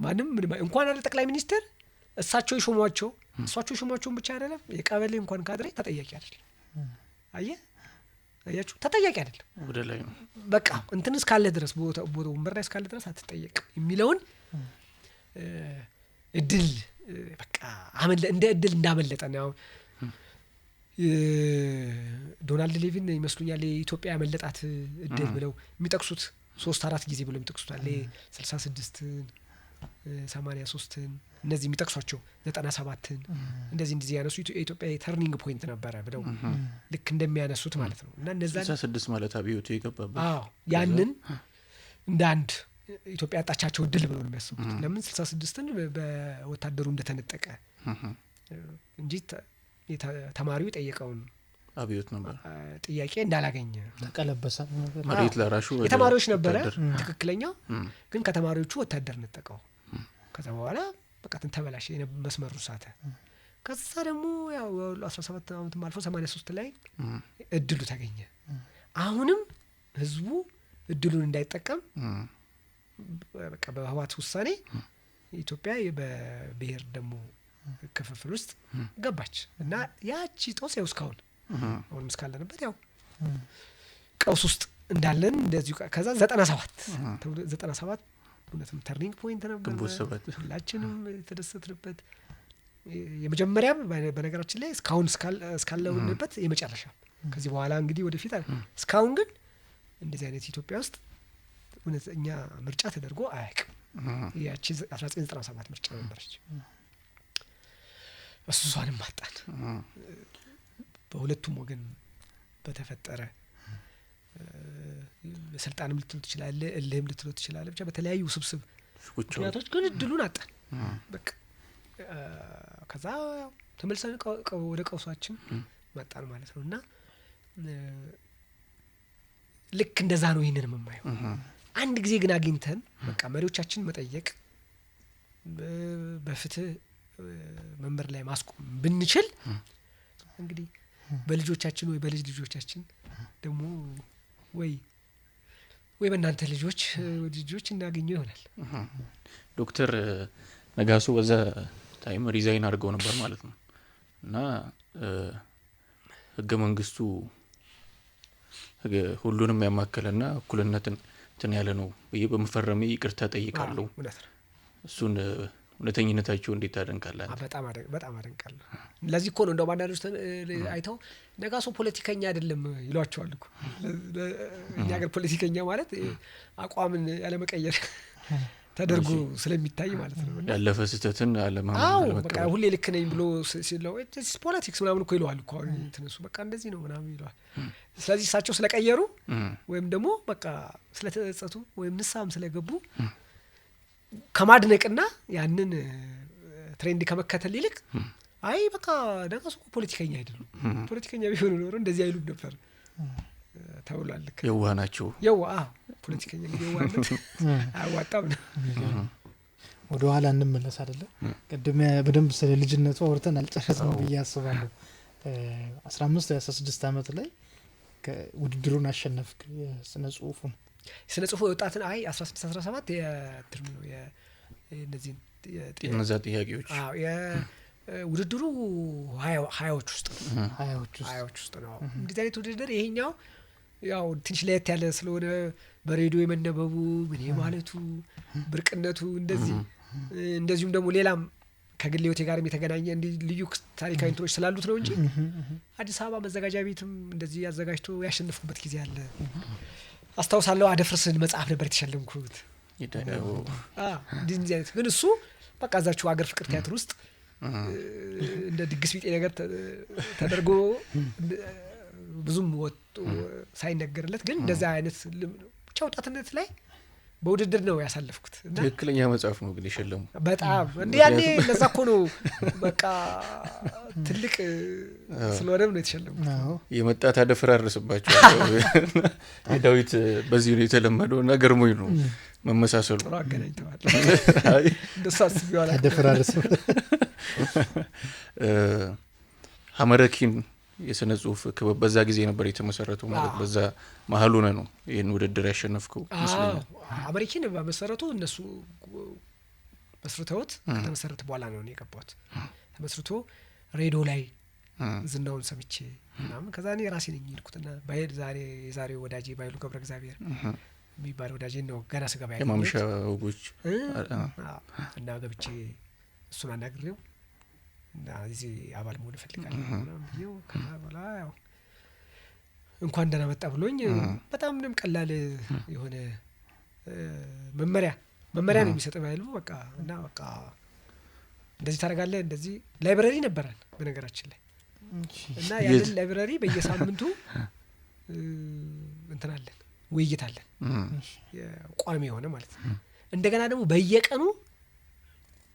ማንም እንኳን አለ ጠቅላይ ሚኒስትር እሳቸው የሾሟቸውን ብቻ አይደለም የቀበሌ እንኳን ካድሬ ተጠያቂ አይደለም። አያችሁ ተጠያቂ አይደለም። ወደ ላይ ነው በቃ እንትን እስካለ ድረስ ቦታ ወንበር ላይ እስካለ ድረስ አትጠየቅም የሚለውን እድል በቃ እንደ እድል እንዳመለጠ ነው። ዶናልድ ሌቪን ይመስሉኛል የኢትዮጵያ ያመለጣት እድል ብለው የሚጠቅሱት 3-4 ጊዜ ብለው የሚጠቅሱት አለ 66 83 እነዚህ የሚጠቅሷቸው 97 እንደዚህ ያነሱ የኢትዮጵያ ተርኒንግ ፖይንት ነበረ ብለው ልክ እንደሚያነሱት ማለት ነው። እና እነዛ 66 ማለት አብዮቱ የገባበት ያንን እንደ አንድ ኢትዮጵያ ያጣቻቸው እድል ብለው ነው የሚያስቡት። ለምን 66ን በወታደሩ እንደተነጠቀ እንጂ ተማሪው የጠየቀውን አብዮት ነበር ጥያቄ እንዳላገኘ ተቀለበሰ። መሬት ለራሹ የተማሪዎች ነበረ ትክክለኛው፣ ግን ከተማሪዎቹ ወታደር ነጠቀው። ከዛ በኋላ በቃ ተበላሸ መስመሩ ሳተ። ከዛ ደግሞ ያው 17 ዓመት አልፎ 83 ላይ እድሉ ተገኘ። አሁንም ህዝቡ እድሉን እንዳይጠቀም በቃ በህዋት ውሳኔ ኢትዮጵያ በብሔር ደግሞ ክፍፍል ውስጥ ገባች እና ያቺ ጦስ ያው እስካሁን አሁንም እስካለንበት ያው ቀውስ ውስጥ እንዳለን እንደዚሁ ከዛ 97 እውነትም ተርኒንግ ፖይንት ነበር። ሁላችንም የተደሰትንበት የመጀመሪያም በነገራችን ላይ እስካሁን እስካለንበት የመጨረሻ ከዚህ በኋላ እንግዲህ ወደፊት እስካሁን ግን እንደዚህ አይነት ኢትዮጵያ ውስጥ እውነተኛ ምርጫ ተደርጎ አያውቅም። ያቺ 1997 ምርጫ ነበረች። እሷንም ማጣን በሁለቱም ወገን በተፈጠረ ስልጣንም ልትሉ ትችላለህ፣ እልህም ልትሉ ትችላለህ። ብቻ በተለያዩ ስብስብ ምክንያቶች ግን እድሉን አጣን። በቃ ከዛ ተመልሰን ወደ ቀውሳችን መጣን ማለት ነው። እና ልክ እንደዛ ነው ይሄንን የማየው። አንድ ጊዜ ግን አግኝተን በቃ መሪዎቻችን መጠየቅ በፍትህ መንበር ላይ ማስቆም ብንችል እንግዲህ በልጆቻችን ወይ በልጅ ልጆቻችን ደግሞ ወይ በእናንተ ልጆች እናገኘው ይሆናል። ዶክተር ነጋሶ በዛ ታይም ሪዛይን አድርገው ነበር ማለት ነው እና ህገ መንግስቱ ሁሉንም ያማከለና እኩልነትን እንትን ያለ ነው ብዬ በመፈረሜ ይቅርታ ጠይቃለሁ። እሱን እውነተኝነታቸው እንዴት ታደንቃለህ? በጣም አደንቃለሁ። ለዚህ እኮ ነው እንደው አንዳንዶች አይተው ነጋሶ ፖለቲከኛ አይደለም ይሏቸዋል እኮ። እኛ ሀገር ፖለቲከኛ ማለት አቋምን ያለመቀየር ተደርጎ ስለሚታይ ማለት ነው። ያለፈ ስህተትን አለማመን በቃ ሁሌ ልክ ነኝ ብሎ ሲለው ፖለቲክስ ምናምን እኮ ይለዋል እኮ እንትነሱ በቃ እንደዚህ ነው ምናምን ይለዋል። ስለዚህ እሳቸው ስለቀየሩ ወይም ደግሞ በቃ ስለተጸጸቱ ወይም ንስሐም ስለገቡ ከማድነቅና ያንን ትሬንድ ከመከተል ይልቅ አይ በቃ ነጋሶ እኮ ፖለቲከኛ አይደሉም፣ ፖለቲከኛ ቢሆኑ ኖሮ እንደዚህ አይሉም ነበር ተብሏል። የዋህ ናቸው። ፖለቲከኛ እንግዲህ የዋህነት አያዋጣም ነው። ወደ ኋላ እንመለስ አይደለም። ቅድም በደንብ ስለ ልጅነቱ አውርተን አልጨረስንም ብዬ አስባለሁ። 15-16 ዓመት ላይ ውድድሩን አሸነፍክ። የስነ ጽሁፉን የወጣትን 16-17 እነዛ ጥያቄዎች ውድድሩ 20ዎች ውስጥ ነው። እንደዚህ አይነት ውድድር ይሄኛው ያው ትንሽ ለየት ያለ ስለሆነ በሬዲዮ የመነበቡ ምን ማለቱ ብርቅነቱ እንደዚሁም ደግሞ ሌላም ከግል ህይወቴ ጋርም የተገናኘ ልዩ ታሪካዊ እንትኖች ስላሉት ነው እንጂ አዲስ አበባ መዘጋጃ ቤትም እንደዚህ ያዘጋጅቶ ያሸነፍኩበት ጊዜ አለ። አስታውሳለሁ። አደፍርስን መጽሐፍ ነበር የተሸለምኩት። እንደዚህ አይነት ግን እሱ በቃ እዛችሁ አገር ፍቅር ቲያትር ውስጥ እንደ ድግስ ቢጤ ነገር ተደርጎ ብዙም ወጡ ሳይነገርለት ግን እንደዛ አይነት ብቻ ወጣትነት ላይ በውድድር ነው ያሳለፍኩት። ትክክለኛ መጽሐፍ ነው ግን የሸለሙ በጣም እንዴ ያኔ ለዛ እኮ ነው በቃ ትልቅ ስለሆነም ነው የተሸለሙት። የመጣ ታደፈራርስባቸው የዳዊት በዚህ ነው የተለመደው እና ገርሞኝ ነው መመሳሰሉ። ጥሩ አገናኝተዋል። እንደሱ አስቢዋል ታደፈራርስ ሐመረኪን የስነ ጽሁፍ ክበብ በዛ ጊዜ ነበር የተመሰረተው ማለት በዛ መሀል ሆነ ነው ይሄን ውድድር ያሸነፍከው ይመስለኛል። አሜሪካን በመሰረቱ እነሱ መስርተውት ከተመሰረተ በኋላ ነው የገባሁት። ተመስርቶ ሬዲዮ ላይ ዝናውን ሰምቼ ምናምን ከዛ እኔ ራሴ ነኝ የሄድኩትና ባይል የዛሬው ወዳጄ ባይሉ ገብረ እግዚአብሔር የሚባል ወዳጄ ነው ገና ስገባ ያለው የማምሻ ወጎች እና ገብቼ እሱን አናግሬው እና እዚህ አባል መሆን እፈልጋለሁ ምናምን ብዬው ከዛ በኋላ ያው እንኳን ደህና መጣ ብሎኝ በጣም ምንም ቀላል የሆነ መመሪያ ነው የሚሰጠው ባይሉ በቃ እና በቃ እንደዚህ ታደርጋለህ እንደዚህ ላይብረሪ ነበረን በነገራችን ላይ እና ያንን ላይብረሪ በየሳምንቱ እንትን አለን ውይይት አለን ቋሚ የሆነ ማለት ነው። እንደገና ደግሞ በየቀኑ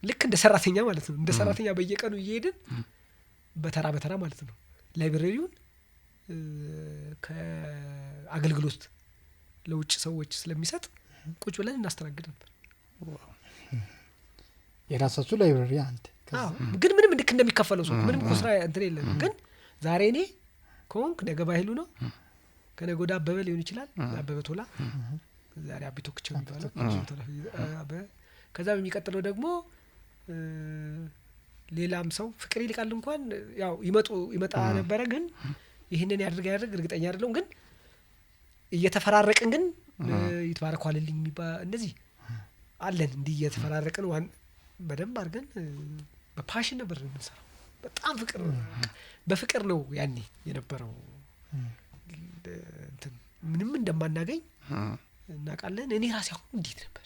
ልክ እንደ ሰራተኛ ማለት ነው እንደ ሰራተኛ በየቀኑ እየሄድን በተራ ማለት ነው ላይብረሪውን ከአገልግሎት ለውጭ ሰዎች ስለሚሰጥ ቁጭ ብለን እናስተናግድ ነበር። የራሳችሁ ላይብረሪ አንተ ግን ምንም ልክ እንደሚከፈለው ሰው ምንም ኮስራ እንትን የለም። ግን ዛሬ እኔ ኮንክ ነገ ባይሉ ነው ከነገ ወዲያ አበበ ሊሆን ይችላል አበበ ቶላ ዛሬ አቢቶክቸው ይባላል አበበ ከዛ በሚቀጥለው ደግሞ ሌላም ሰው ፍቅር ይልቃል እንኳን ያው ይመጣ ነበረ። ግን ይሄንን ያድርግ እርግጠኛ አይደለም። ግን እየተፈራረቅን ግን ይተባረኳልልኝ የሚባል እንደዚህ አለን እንዲህ እየተፈራረቅን በደንብ አድርገን በፓሽን ነበር የምንሰራው። በጣም በፍቅር ነው ያኔ የነበረው እንትን ምንም እንደማናገኝ እናውቃለን። እኔ ራሴ አሁን እንዴት ነበር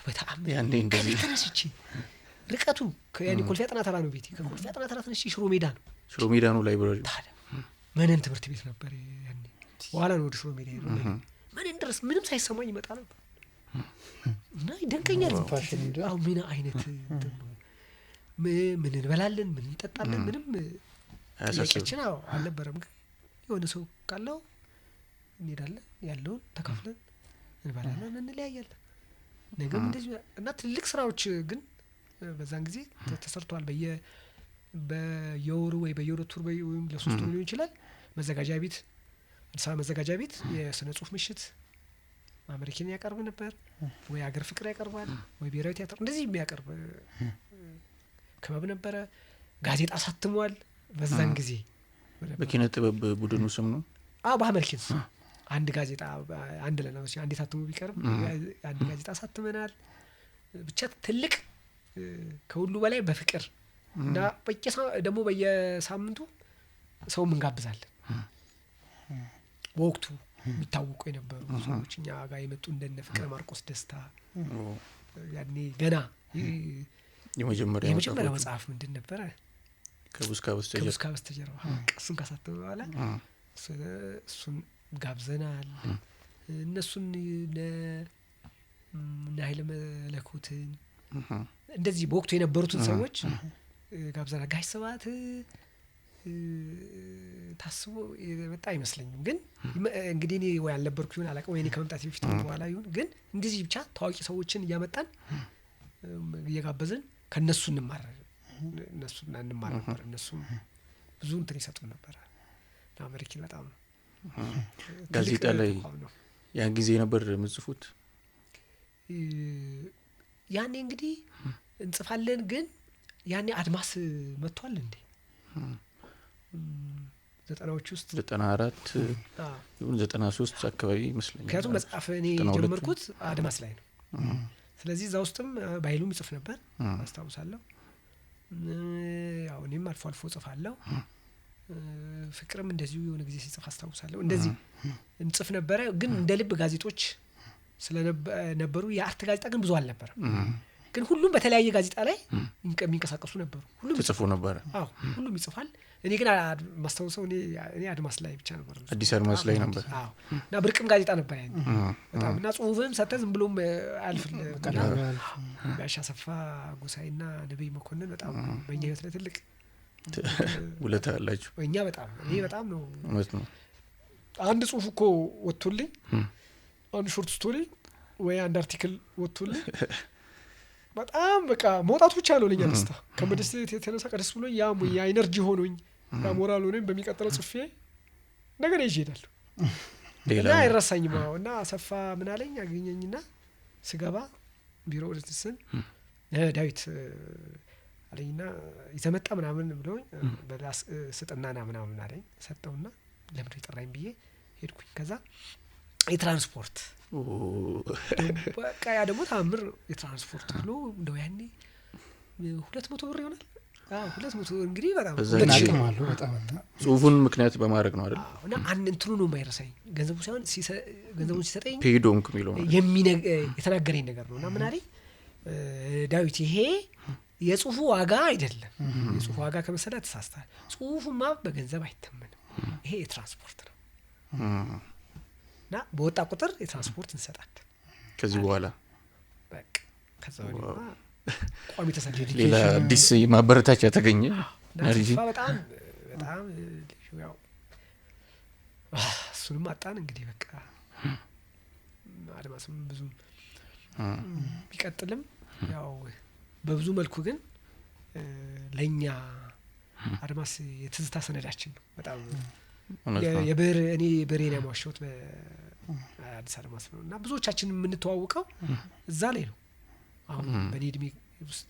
በጣም ያኔ እንደዚህ ተነስቼ ርቀቱ ከያኔ ኮልፌ አጥናተራ ነው ቤቴ ከኮልፌ አጥናተራ ተነስቼ ሽሮ ሜዳ ነው ላይብረሪ መነን ትምህርት ቤት ነበር ያኔ። በኋላ ነው ወደ ሽሮ ሜዳ ነው መነን ድረስ ምንም ሳይሰማኝ ይመጣ ነበር እና ይደንቀኛል። አዎ ምን አይነት ምን እንበላለን ምን እንጠጣለን ምንም ጥያቄያችን አልነበረም። ግን የሆነ ሰው ካለው እንሄዳለን ያለውን ተካፍለን እንበላለን እንለያያለን። ነገም እንደዚህ እና ትልቅ ስራዎች ግን በዛን ጊዜ ተሰርቷል። በየወሩ ወይ በየሁለት ወር ወይም ለሶስት ወር ሊሆን ይችላል መዘጋጃ ቤት አዲስ አበባ መዘጋጃ ቤት የስነ ጽሁፍ ምሽት አሜሪካን ያቀርብ ነበር ወይ አገር ፍቅር ያቀርባል ወይ ብሔራዊ ቲያትር እንደዚህ የሚያቀርብ ክበብ ነበረ። ጋዜጣ አሳትሟል በዛን ጊዜ በኪነ ጥበብ ቡድኑ ስም ነው በአሜሪካን አንድ ጋዜጣ አንድ ለነሱ አንድ ታትሞ ቢቀርብ አንድ ጋዜጣ አሳትመናል። ብቻ ትልቅ ከሁሉ በላይ በፍቅር እና ደግሞ በየሳምንቱ ሰው እንጋብዛለን። በወቅቱ የሚታወቁ የነበሩ ሰዎች እኛ ጋር የመጡ እንደነ ፍቅረ ማርቆስ ደስታ ያኔ ገና የመጀመሪያው መጽሐፍ ምንድን ነበረ ከቡስካ በስተጀርባ እሱን ካሳተመ በኋላ እሱን ጋብዘናል። እነሱን ኃይለ መለኮትን እንደዚህ በወቅቱ የነበሩትን ሰዎች ጋብዘናል። ጋሽ ስብሐት ታስቦ የመጣ አይመስለኝም። ግን እንግዲህ እኔ ወይ አልነበርኩ ይሁን አላውቅም ወይ እኔ ከመምጣት በፊት በኋላ ይሁን ግን እንደዚህ ብቻ ታዋቂ ሰዎችን እያመጣን እየጋበዝን ከነሱ እንማር ነበር። እነሱም ብዙ እንትን ይሰጡን ነበር። አሜሪካ በጣም ነው ጋዜጣ ላይ ያን ጊዜ ነበር የምጽፉት። ያኔ እንግዲህ እንጽፋለን። ግን ያኔ አድማስ መጥቷል እንዴ 90ዎች ውስጥ 94 ይሁን 93 አካባቢ ይመስለኛል። ምክንያቱም መጽሐፍ እኔ ጀመርኩት አድማስ ላይ ነው። ስለዚህ እዛ ውስጥም ባይሉም ይጽፍ ነበር አስታውሳለሁ። ያው እኔም አልፎ አልፎ ጽፋለሁ። ፍቅርም እንደዚሁ የሆነ ጊዜ ሲጽፍ አስታውሳለሁ። እንደዚህ እንጽፍ ነበረ ግን እንደ ልብ ጋዜጦች ስለነበሩ የአርት ጋዜጣ ግን ብዙ አልነበረም። ግን ሁሉም በተለያየ ጋዜጣ ላይ የሚንቀሳቀሱ ነበሩ። ሁሉም ጽፎ ነበር። አዎ ሁሉም ይጽፋል። እኔ ግን ማስታወሰው እኔ አድማስ ላይ ብቻ ነበር። አዲስ አድማስ ላይ ነበር። አዎ እና ብርቅም ጋዜጣ ነበር ያን በጣም እና ጽሁፍም ሰተህ ዝም ብሎም አልፍልህ ጋሽ አሰፋ ጎሳይና ነብይ መኮንን በጣም በእኛ ህይወት ላይ ትልቅ ውለታ አላችሁ። እኛ በጣም እኔ በጣም ነው እውነት ነው። አንድ ጽሁፍ እኮ ወጥቶልኝ አንድ ሾርት ስቶሪ ወይ አንድ አርቲክል ወጥቶልኝ በጣም በቃ መውጣቱ ብቻ ነው ለኛ ደስታ። ከመደሰት የተነሳ ቀደስ ብሎ ያ ኢነርጂ ሆኖኝ ያ ሞራል ሆኖኝ በሚቀጥለው ጽፌ ነገር ይሄዳል እና አይረሳኝም። እና አሰፋ ምን አለኝ አገኘኝና ስገባ ቢሮ ወደተሰን ዳዊት አለኝና ይተመጣ ምናምን ብሎኝ በላስ ስጥናና ምናምን አለኝ። ሰጠውና ለምን ይጠራኝ ብዬ ሄድኩኝ። ከዛ የትራንስፖርት በቃ ያ ደግሞ ታምር የትራንስፖርት ብሎ እንደው ያኔ 200 ብር ይሆናል። 200 እንግዲህ በጣም በጣም በጣም ጽሁፉን ምክንያት በማድረግ ነው አይደል? እና እንትኑ ነው የማይረሳኝ ገንዘቡ ሳይሆን ገንዘቡን ሲሰጠኝ ፔዶንክ የሚለው የተናገረኝ ነገር ነው። እና ምን አለኝ ዳዊት ይሄ የጽሁፉ ዋጋ አይደለም። የጽሁፉ ዋጋ ከመሰለህ ተሳስተሃል። ጽሁፉማ በገንዘብ አይተመንም። ይሄ የትራንስፖርት ነው እና በወጣ ቁጥር የትራንስፖርት እንሰጣለን። ከዚህ በኋላ በቃ ከዛ ወዲያ ቋሚ ተሰደደ ሌላ አዲስ ማበረታቻ ተገኘ። ናሪጂ በጣም በጣም ያው እሱንም አጣን እንግዲህ በቃ አድማስም ብዙ ቢቀጥልም ያው በብዙ መልኩ ግን ለኛ አድማስ የትዝታ ሰነዳችን ነው። በጣም የብር እኔ በሬና ማውሸት በአዲስ አድማስ ነው እና ብዙዎቻችን የምንተዋወቀው እዛ ላይ ነው። አሁን በኔ እድሜ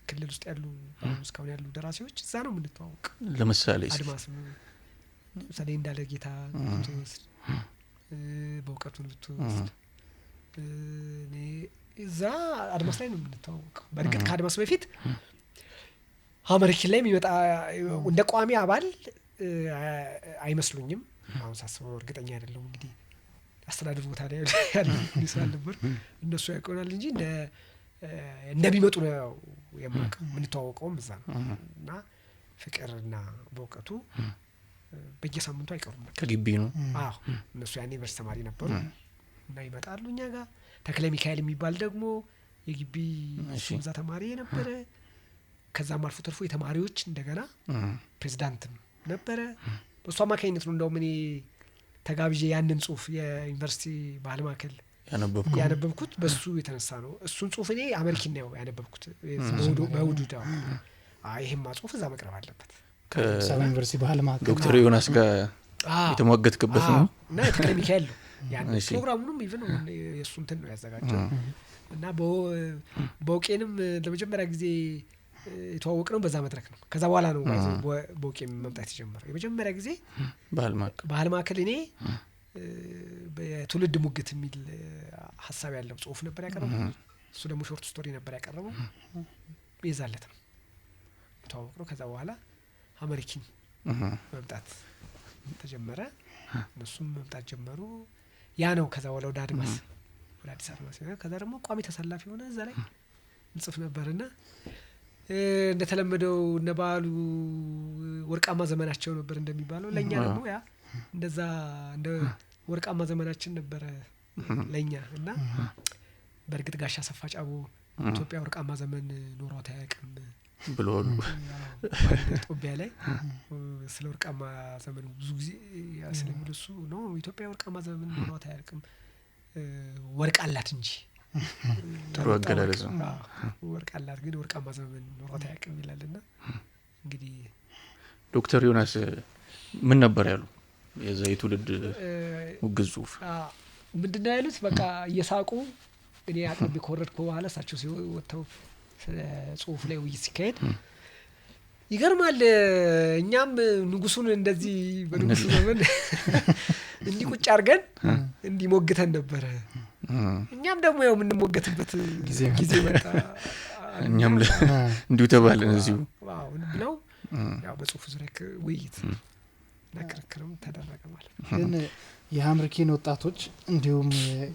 ክልል ውስጥ ያሉ እስካሁን ያሉ ደራሲዎች እዛ ነው የምንተዋወቀው። ለምሳሌ አድማስ ለምሳሌ እንዳለ ጌታ ብትወስድ በእውቀቱን ብትወስድ እኔ እዛ አድማስ ላይ ነው የምንተዋወቀው። በእርግጥ ከአድማስ በፊት ሀመርኪን ላይ የሚመጣ እንደ ቋሚ አባል አይመስሉኝም። አሁን ሳስበው እርግጠኛ አይደለሁም። እንግዲህ አስተዳደር ቦታ ላይ ያለው ይስራል ነበር እነሱ ያውቁናል እንጂ እንደሚመጡ ነው የማውቀው። የምንተዋወቀውም እዛ ነው እና ፍቅርና በእውቀቱ በየሳምንቱ አይቀሩም ከግቢ ነው። አዎ እነሱ ያኔ ዩኒቨርሲቲ ተማሪ ነበሩ እና ይመጣሉ እኛ ጋር። ተክለ ሚካኤል የሚባል ደግሞ የግቢ እዛ ተማሪ የነበረ ከዛም አልፎ ተርፎ የተማሪዎች እንደገና ፕሬዝዳንትም ነበረ። በእሱ አማካኝነት ነው እንደውም እኔ ተጋብዤ ያንን ጽሁፍ የዩኒቨርሲቲ ባህል ማዕከል ያነበብኩት በሱ የተነሳ ነው። እሱን ጽሁፍ እኔ አመልኪን ነው ያነበብኩት በውዱዳው። ይሄማ ጽሁፍ እዛ መቅረብ አለበት ከሰብ ዩኒቨርሲቲ ባህል ማዕከል ዶክተር ዮናስ ጋር የተሟገትክበት ነው እና ተክለ ሚካኤል ነው ያን ፕሮግራሙንም ኢቭን የሱ እንትን ነው ያዘጋጀው። እና በውቄንም ለመጀመሪያ ጊዜ የተዋወቅ ነው በዛ መድረክ ነው። ከዛ በኋላ ነው በውቄም መምጣት የጀመረው። የመጀመሪያ ጊዜ ባህል ማዕከል እኔ በትውልድ ሙግት የሚል ሀሳብ ያለው ጽሁፍ ነበር ያቀረበው። እሱ ደግሞ ሾርት ስቶሪ ነበር ያቀረበው። የዛለት ነው የተዋወቅ ነው። ከዛ በኋላ ሀመርኪን መምጣት ተጀመረ። እነሱም መምጣት ጀመሩ። ያ ነው ከዛ በኋላ ወደ አድማስ ወደ አዲስ አድማስ ነው። ከዛ ደግሞ ቋሚ ተሰላፊ ሆነ እዛ ላይ እንጽፍ ነበርና እንደተለመደው እነ በዓሉ ወርቃማ ዘመናቸው ነበር እንደሚባለው ለኛ ደግሞ ያ እንደዛ እንደ ወርቃማ ዘመናችን ነበረ ለኛ። እና በእርግጥ ጋሽ አሰፋ ጫቦ ኢትዮጵያ ወርቃማ ዘመን ኖሯት አያውቅም ብሎ ኢትዮጵያ ላይ ስለ ወርቃማ ዘመን ብዙ ጊዜ ስለሚሉሱ ነው ኢትዮጵያ ወርቃማ ዘመን ኖሯት አያውቅም ወርቅ አላት እንጂ ጥሩ አገላለጽ ነው። ወርቅ አላት ግን ወርቃማ ዘመን ኖሯት አያውቅም ይላልና እንግዲህ ዶክተር ዮናስ ምን ነበር ያሉ የዛ የትውልድ ሙግት ጽሁፍ ምንድነው ያሉት? በቃ እየሳቁ እኔ አጥቢ ኮረድኩ በኋላ እሳቸው ሲወጣው ጽሁፍ ላይ ውይይት ሲካሄድ ይገርማል። እኛም ንጉሱን እንደዚህ በንጉሱ ዘመን እንዲህ ቁጭ አድርገን እንዲሞግተን ነበረ። እኛም ደግሞ ያው የምንሞገትበት ጊዜ መጣ እኛም እንዲሁ ተባለን እዚሁ ብለው ያው በጽሁፍ ዙሪያ ውይይት ክርክርም ተደረገ ማለት ነው። ግን የሀምርኪን ወጣቶች እንዲሁም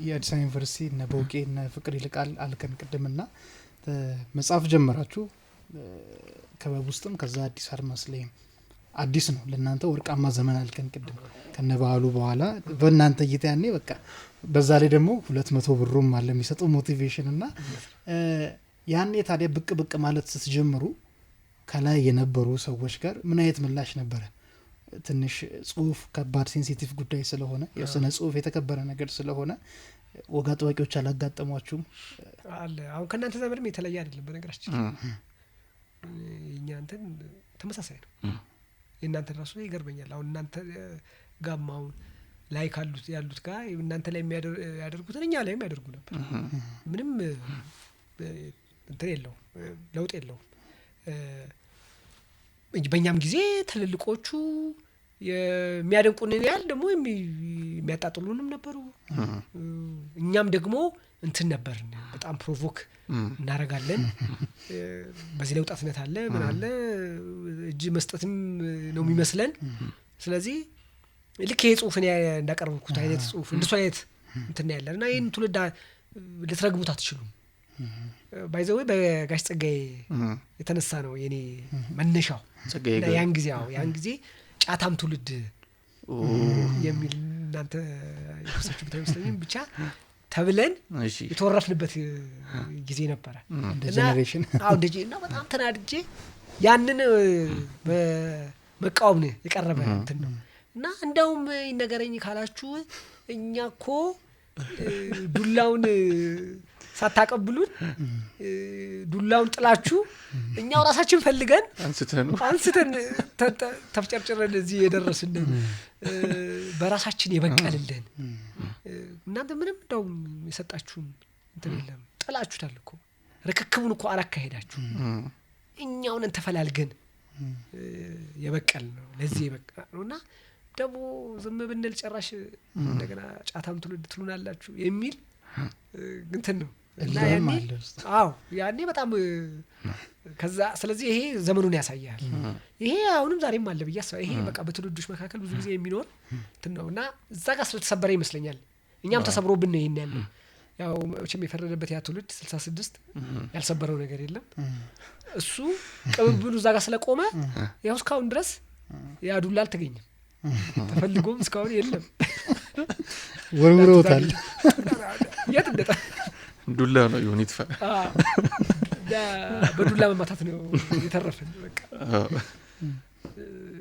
የአዲስ አበባ ዩኒቨርሲቲ እነ በውቄ እነ ፍቅር ይልቃል አልከን ቅድምና መጽሐፍ ጀመራችሁ ከበብ ውስጥም ከዛ አዲስ አድማስ ላይም አዲስ ነው ለእናንተ ወርቃማ ዘመን አልከን ቅድም ከነበዓሉ በኋላ በእናንተ እይታ ያኔ በቃ በዛ ላይ ደግሞ 200 ብሩም አለ የሚሰጠው ሞቲቬሽን እና ያኔ ታዲያ ብቅ ማለት ስትጀምሩ ከላይ የነበሩ ሰዎች ጋር ምን አይነት ምላሽ ነበረ? ትንሽ ጽሁፍ ከባድ ሴንሲቲቭ ጉዳይ ስለሆነ የስነ ጽሁፍ የተከበረ ነገር ስለሆነ ወጋ ጠዋቂዎች አላጋጠሟችሁም? አለ አሁን ከእናንተ ዘመንም የተለየ አይደለም በነገራችን የኛ እንትን ተመሳሳይ ነው። የእናንተ ራሱ ይገርመኛል። አሁን እናንተ ጋማውን ላይ ካሉት ያሉት ጋር እናንተ ላይ የሚያደርጉትን እኛ ላይም ያደርጉ ነበር። ምንም እንትን የለውም ለውጥ የለውም። በእኛም ጊዜ ትልልቆቹ የሚያደንቁንን ያህል ደግሞ የሚያጣጥሉንም ነበሩ። እኛም ደግሞ እንትን ነበር በጣም ፕሮቮክ እናረጋለን። በዚህ ላይ ወጣትነት አለ ምን አለ እጅ መስጠትም ነው የሚመስለን። ስለዚህ ልክ ይሄ ጽሁፍ እንዳቀርብኩት አይነት ጽሁፍ እንደሱ አይነት እንትን ያለና ይሄን ትውልድ ልትረግቡት አትችሉም። ባይዘው በጋሽ ጸጋዬ የተነሳ ነው የኔ መነሻው። ያን ጊዜ ጫታም ትውልድ የሚል እናንተ የፈሰቹ ብታይመስለኝም ብቻ ተብለን የተወረፍንበት ጊዜ ነበረ እንደ ጄኔሬሽን እና በጣም ተናድጄ ያንን በመቃወም ነው የቀረበ እንትን ነው እና እንደውም ይነገረኝ ካላችሁ እኛ እኮ ዱላውን ሳታቀብሉን ዱላውን ጥላችሁ እኛው ራሳችን ፈልገን አንስተን ተፍጨርጭረን እዚህ የደረስን በራሳችን የበቀልልን እናንተ ምንም እንደውም የሰጣችሁን እንትን የለም ጥላችሁታል እኮ ርክክቡን እኮ አላካሄዳችሁ እኛውን ተፈላልገን የበቀል ነው ለዚህ የበቀል ነውና ደግሞ ዝም ብንል ጨራሽ እንደገና ጫታም ትሉናላችሁ የሚል እንትን ነው እና ያኔ በጣም ከዛ ስለዚህ ይሄ ዘመኑን ያሳያል። ይሄ አሁንም ዛሬም አለ ብዬ አስባለሁ። ይሄ በቃ በትውልዶች መካከል ብዙ ጊዜ የሚኖር እንትን ነውና እዛ ጋር ስለተሰበረ ይመስለኛል እኛም ተሰብሮብን ነው ይሄን ያለው። ያው እቺም የፈረደበት ያ ትውልድ 66 ያልሰበረው ነገር የለም። እሱ ቅብብሉ እዛ ጋር ስለቆመ ያው እስካሁን ድረስ ያ ዱላ አልተገኘም። ተፈልጎም እስካሁን የለም። ወርውሮታል። የት እንደጣ ዱላ ነው ይሁን ይጥፋ በዱላ መማታት ነው የተረፈን በቃ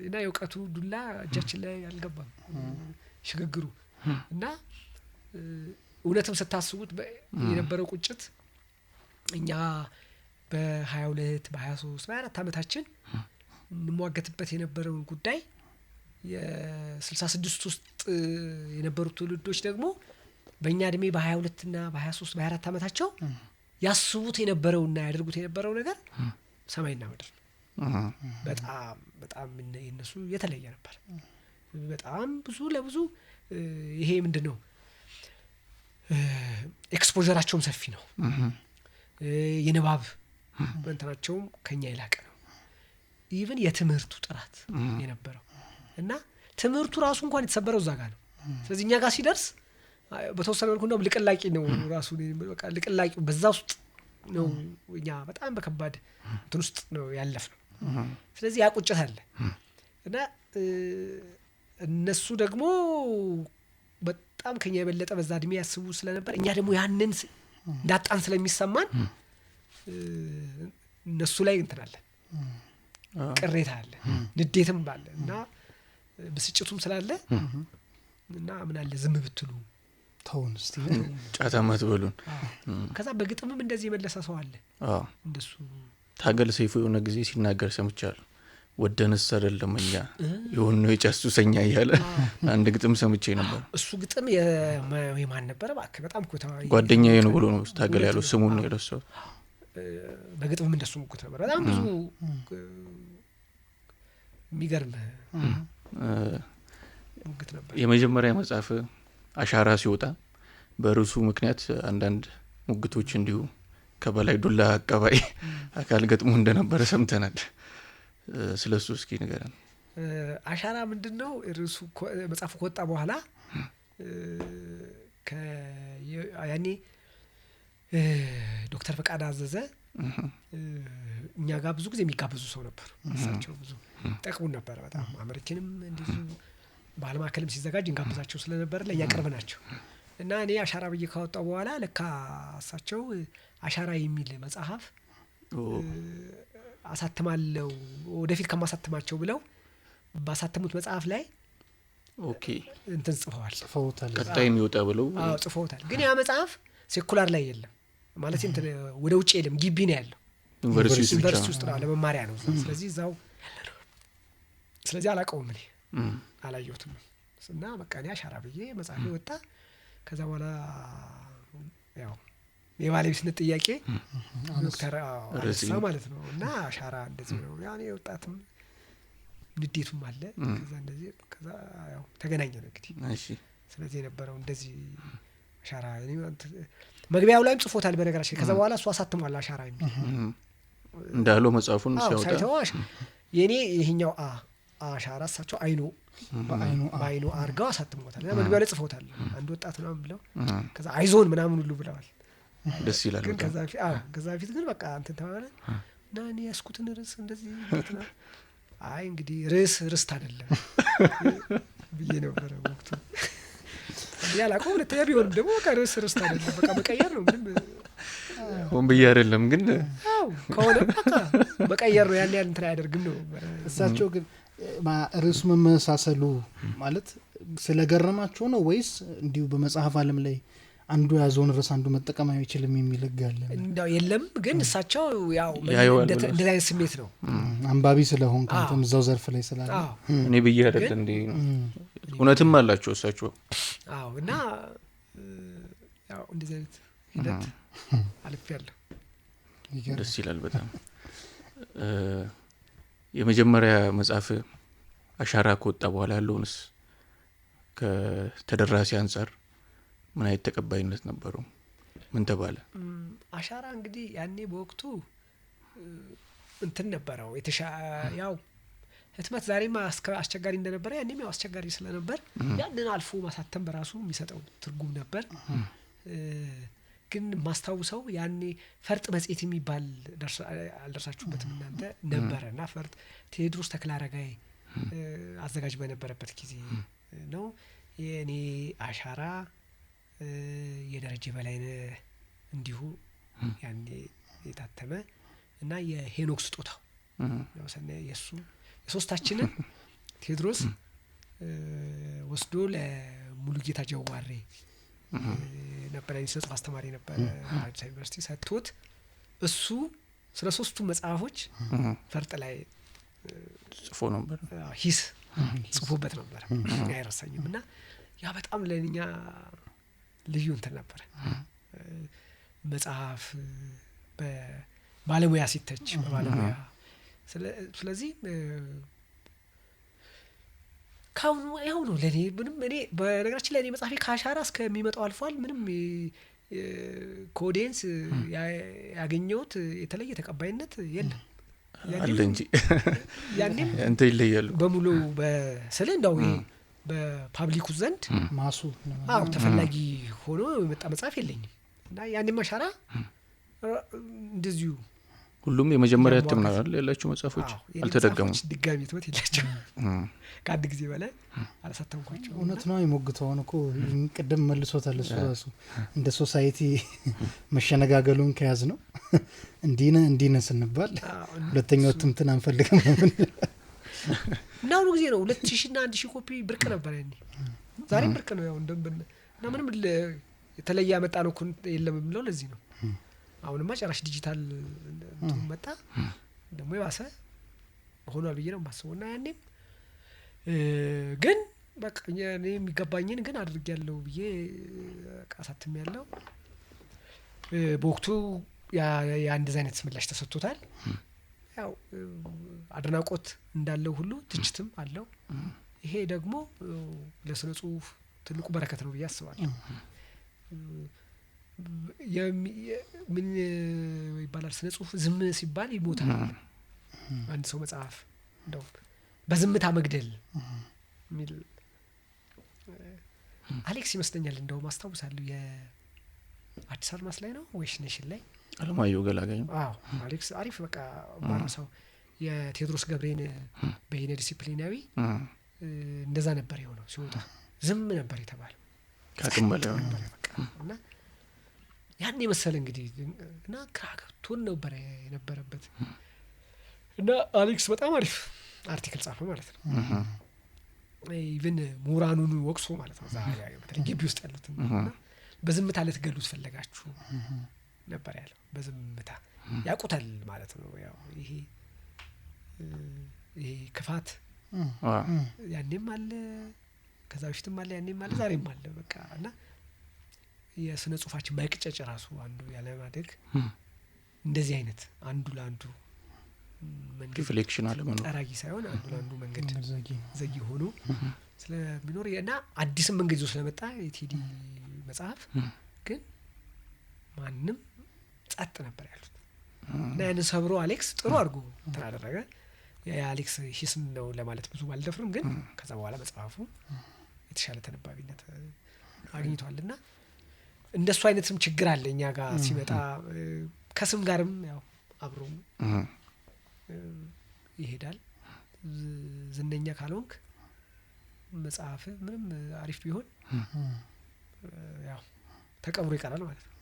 እና የውቀቱ ዱላ እጃችን ላይ አልገባም ሽግግሩ እና እውነትም ስታስቡት የነበረው ቁጭት እኛ በ22 በ23 በ24 ዓመታችን እንሟገትበት የነበረውን ጉዳይ የ66 ውስጥ የነበሩት ትውልዶች ደግሞ በእኛ እድሜ በ22 እና በ23 በ24 ዓመታቸው ያስቡት የነበረውና ያደርጉት የነበረው ነገር ሰማይና ምድር በጣም በጣም የነሱ የተለየ ነበር። በጣም ብዙ ለብዙ ይሄ ምንድነው ኤክስፖዠራቸውም ሰፊ ነው። የንባብ እንትናቸውም ከኛ ይላቀ ነው። ኢቭን የትምህርቱ ጥራት የነበረው እና ትምህርቱ ራሱ እንኳን የተሰበረው እዛ ጋር ነው። ስለዚህ እኛ ጋር ሲደርስ በተወሰነ መልኩ ነው ልቅላቂ ነው ራሱ በቃ ልቅላቂው በዛ ውስጥ ነው እኛ በጣም በከባድ እንትን ውስጥ ነው ያለፍነው። ስለዚህ ያቁጭት አለ እና እነሱ ደግሞ በጣም ከኛ የበለጠ በዛ እድሜ ያስቡ ስለነበር እኛ ደግሞ ያንን እንዳጣን ስለሚሰማን እነሱ ላይ እንትን አለ ቅሬታ አለ ንዴትም አለ እና ብስጭቱም ስላለ እና ምን አለ ዝም ብትሉ ተውን እስቲ ጫታማት በሉን። ከዛ በግጥምም እንደዚህ የመለሰ ሰው አለ። እንደሱ ታገል ሰይፉ የሆነ ጊዜ ሲናገር ሰምቻለሁ። ወደንስ አይደለም እኛ የሆነ የጫሱሰኛ እያለ አንድ ግጥም ሰምቼ ነበር። እሱ ግጥም የማን ነበር? እባክህ በጣም እኮ ጓደኛዬ ነው ብሎ ነው ታገል ያለው ስሙን ነው የረሳው። በግጥምም እንደሱ እኮ ነበር። በጣም ብዙ የሚገርም ግጥም ነበር። የመጀመሪያ መጽሐፍ አሻራ ሲወጣ በርዕሱ ምክንያት አንዳንድ ሙግቶች እንዲሁ ከበላይ ዱላ አቀባይ አካል ገጥሞ እንደነበረ ሰምተናል። ስለሱ እስኪ ንገረን። አሻራ ምንድነው? ርዕሱ መጽሐፉ ከወጣ በኋላ ያኔ ዶክተር ፈቃደ አዘዘ እኛ ጋር ብዙ ጊዜ የሚጋበዙ ሰው ነበሩ። እሳቸው ብዙ ጠቅሙን ነበር በጣም አሜሪካንም እንደዚሁ ባህል ማዕከልም ሲዘጋጅ እንጋብዛቸው ስለነበር ለኛ ቅርብ ናቸው። እና እኔ አሻራ ብዬ ካወጣው በኋላ ለካ እሳቸው አሻራ የሚል መጽሐፍ አሳትማለሁ ወደፊት ከማሳትማቸው ብለው ባሳተሙት መጽሐፍ ላይ ኦኬ እንትን ጽፈውታል። ቀጣይ የሚወጣ ብለው ጽፈውታል። ግን ያ መጽሐፍ ሴኩላር ላይ የለም ማለት እንትን ወደ ውጭ የለም፣ ግቢ ነው ያለው። ዩኒቨርሲቲ ውስጥ ነው ለመማሪያ ነው። ስለዚህ እዛው ስለዚህ አላውቀውም እኔ አላየሁትም። እና በቃ እኔ አሻራ ብዬ መጽሐፌ ወጣ። ከዛ በኋላ ያው የባለቤትነት ጥያቄ ዶክተር አነሳ ማለት ነው። እና አሻራ እንደዚህ ነው ያኔ ወጣትም ንዴቱም አለ። ከዛ እንደዚህ ከዛ ያው ተገናኘን እንግዲህ። እሺ ስለዚህ የነበረው እንደዚህ አሻራ መግቢያው ላይም ጽፎታል በነገራችን። ከዛ በኋላ እሱ አሳትሟል አሻራ የሚል እንዳለው መጽሐፉን ሲያወጣ የኔ ይሄኛው አሻራ እሳቸው በአይኑ አርጋው አሳትሞታል። መግቢያው ላይ ጽፎታል አንድ ወጣት ምናምን ብለው ከዛ አይዞን ምናምን ሁሉ ብለዋል። ደስ ይላል። ግን ከዛ በፊት ግን በቃ እንትን ተባለ እና እኔ ያስኩትን ርዕስ እንደዚህ ነው። አይ እንግዲህ ርስት አይደለም ብዬ ነበረ ወቅቱ ያላቀው። ሁለተኛ ቢሆንም ደግሞ በቃ ርስት አይደለም በቃ መቀየር ነው። ምንም ሆን ብዬ አይደለም ግን ከሆነ በቃ መቀየር ነው። ያን ያህል እንትን አያደርግም ነው። እሳቸው ግን ርዕሱ መመሳሰሉ ማለት ስለገረማቸው ነው ወይስ እንዲሁ በመጽሐፍ ዓለም ላይ አንዱ ያዘውን ርዕስ አንዱ መጠቀም አይችልም የሚል ህግ አለ? እንደው የለም ግን እሳቸው ያው እንደዛ አይነት ስሜት ነው። አንባቢ ስለሆን ካንተም እዛው ዘርፍ ላይ ስላለ እኔ ብዬ አይደል እንዴ እውነትም አላቸው እሳቸው። አዎ እና ያው እንደዚህ አይነት ሂደት አልፌያለሁ። ደስ ይላል በጣም። የመጀመሪያ መጽሐፍ አሻራ ከወጣ በኋላ ያለውንስ ከተደራሲ አንፃር ምን አይነት ተቀባይነት ነበረው? ምን ተባለ? አሻራ እንግዲህ ያኔ በወቅቱ እንትን ነበረው ያው ህትመት ዛሬማ አስቸጋሪ እንደነበረ ያኔም ያው አስቸጋሪ ስለነበር ያንን አልፎ ማሳተም በራሱ የሚሰጠው ትርጉም ነበር። ግን ማስታውሰው ያኔ ፈርጥ መጽሔት የሚባል አልደርሳችሁበትም እናንተ ነበረና ፈርጥ ቴዎድሮስ ተክለአረጋይ አዘጋጅ በነበረበት ጊዜ ነው። የኔ አሻራ የደረጀ በላይነህ እንዲሁ ያኔ የታተመ እና የሄኖክ ስጦታው ነው የሱ የሶስታችንን ቴዎድሮስ ወስዶ ለሙሉጌታ ጀዋሬ ነበር የጽሑፍ አስተማሪ ነበር አዲስ ዩኒቨርሲቲ ሰጥቶት እሱ ስለ ሶስቱ መጽሐፎች ፈርጥ ላይ ጽፎ ነበር ሂስ ጽፎበት ነበር አይረሳኝም። እና ያ በጣም ለኛ ልዩ እንትን ነበር። መጽሐፍ በባለሙያ ሲተች በባለሙያ ስለዚህ ካሁኑ ያው ነው ለኔ ምንም እኔ በነገራችን ላይ እኔ መጽሐፌ ከአሻራ እስከሚመጣው አልፏል። ምንም ከኦዲየንስ ያገኘሁት የተለየ ተቀባይነት የለም አለ እንጂ ያኔም እንተ ይለያሉ በሙሉ በስለ እንደው በፓብሊኩ ዘንድ ማሱ ተፈላጊ ሆኖ የመጣ መጽሐፍ የለኝም። እና ያኔም አሻራ እንደዚሁ ሁሉም የመጀመሪያ እትም ነው አይደል ያላችሁ መጽሐፎች አልተደገሙም። ድጋሚ እትመት የላቸው ከአንድ ጊዜ በላይ አላሳተምኳቸው። እውነት ነው። የሞግተውን እኮ ቅድም መልሶታል እሱ ራሱ እንደ ሶሳይቲ መሸነጋገሉን ከያዝ ነው እንዲነ ስንባል ሁለተኛው እትምትን አንፈልግም እና አሁኑ ጊዜ ነው 2000 እና 1000 ኮፒ ብርቅ ነበር ያኔ። ዛሬ ብርቅ ነው ያው እንደምን እና ምንም የተለየ ያመጣ ነው የለም የምለው ለዚህ ነው። አሁንማ ጨራሽ ዲጂታል መጣ ደግሞ የባሰ ሆኗል ብዬ ነው የማስበው። እና ያኔም ግን በቃ እኔ የሚገባኝን ግን አድርጌያለሁ ብዬ አሳትሜያለሁ። በወቅቱ የአንድ አይነት ምላሽ ተሰጥቶታል። ያው አድናቆት እንዳለው ሁሉ ትችትም አለው። ይሄ ደግሞ ለስነ ጽሁፍ ትልቁ በረከት ነው ብዬ አስባለሁ። ምን ይባላል ስነ ጽሁፍ ዝም ሲባል ይሞታል። አንድ ሰው መጽሐፍ እንደው በዝምታ መግደል ሚል አሌክስ ይመስለኛል እንደው ማስታወሳለሁ የአዲስ አድማስ ላይ ነው ወይስ ኔሽን ላይ አለማየሁ ገላጋይ ነው። አዎ አሌክስ አሪፍ በቃ ማረሳው የቴዎድሮስ ገብሬን በይነ ዲሲፕሊናዊ እንደዛ ነበር የሆነው ሲወጣ ዝም ነበር የተባለው ካቅም በላይ በቃ እና ያን የመሰለ እንግዲህ እና ክራከቱን ነበር የነበረበት እና አሌክስ በጣም አሪፍ አርቲክል ጻፈ ማለት ነው። ኢቭን ሙራኑን ወቅሶ ማለት ነው ዛሬ በተለይ ግቢ ውስጥ ያሉትን በዝምታ ልትገሉት ፈለጋችሁ ነበር ያለው። በዝምታ ያቁታል ማለት ነው። ያው ይሄ ክፋት ያኔም አለ ከዛ በፊትም አለ ያኔም አለ ዛሬም አለ በቃ እና የስነ ጽሁፋችን ማይቅጨጭ ራሱ አንዱ ያለ ማደግ እንደዚህ አይነት አንዱ ለአንዱ መንገድ ሪፍሌክሽን አለ ማለት ጠራጊ ሳይሆን አንዱ ለአንዱ መንገድ ዘጊ ሆኖ ስለሚኖር እና አዲስም መንገድ ይዞ ስለመጣ የቴዲ መጽሐፍ ግን ማንም ጸጥ ነበር ያሉት እና ያንን ሰብሮ አሌክስ ጥሩ አድርጎ ተናደረገ። የአሌክስ ሂስም ነው ለማለት ብዙ ባልደፍርም ግን ከዛ በኋላ መጽሐፉ የተሻለ ተነባቢነት አግኝቷልና እንደሱ አይነትም ችግር አለ እኛ ጋር ሲመጣ ከስም ጋርም ያው አብሮ ይሄዳል። ዝነኛ ካልሆንክ መጽሐፍ ምንም አሪፍ ቢሆን ያው ተቀብሮ ይቀራል ማለት ነው።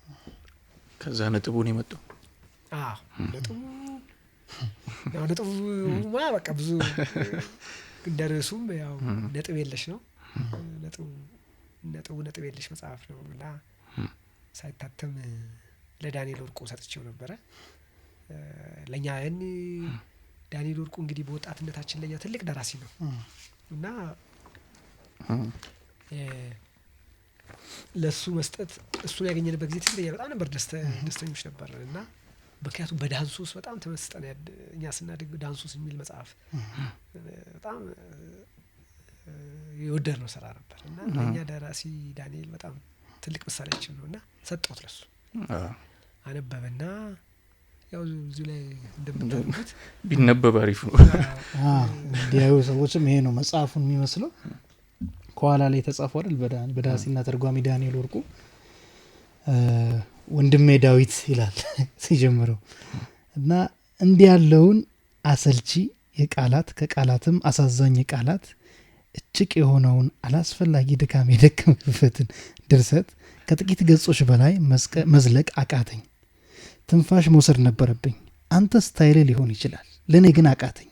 ከዛ ነጥቡን የመጣው ነጥቡማ በቃ ብዙ እንደርሱም ያው ነጥብ የለሽ ነው። ነጥብ የለሽ መጽሐፍ ነው እና ሳይታተም ለዳንኤል ወርቁ ሰጥቼው ነበረ። ለኛ ዳንኤል ወርቁ እንግዲህ በወጣትነታችን ለኛ ትልቅ ደራሲ ነው እና ለሱ መስጠት እሱን ያገኘንበት ጊዜ ትልቅ በጣም ነበር ደስተኞች ነበር እና ምክንያቱም በዳንሱስ በጣም ተመስጠን እኛ ስናድግ ዳንሱስ የሚል መጽሐፍ በጣም የወደድነው ስራ ነበር እና ለኛ ደራሲ ዳንኤል በጣም ትልቅ ምሳሌያችን ነውና ሰጠሁት ለሱ አነበበና ያው እዚህ ላይ እንደምታውቁት ቢነበብ አሪፍ ነው። እንዲያዩ ሰዎችም ይሄ ነው መጽሐፉን የሚመስለው ከኋላ ላይ ተጻፈው አይደል በዳሲና ተርጓሚ ዳንኤል ወርቁ ወንድሜ ዳዊት ይላል ሲጀምረው እና እንዲህ ያለውን አሰልቺ የቃላት ከቃላትም አሳዛኝ የቃላት እጭቅ የሆነውን አላስፈላጊ ድካም የደከመበትን ድርሰት ከጥቂት ገጾች በላይ መዝለቅ አቃተኝ። ትንፋሽ መውሰድ ነበረብኝ። አንተ ስታይል ሊሆን ይችላል ለኔ ግን አቃተኝ።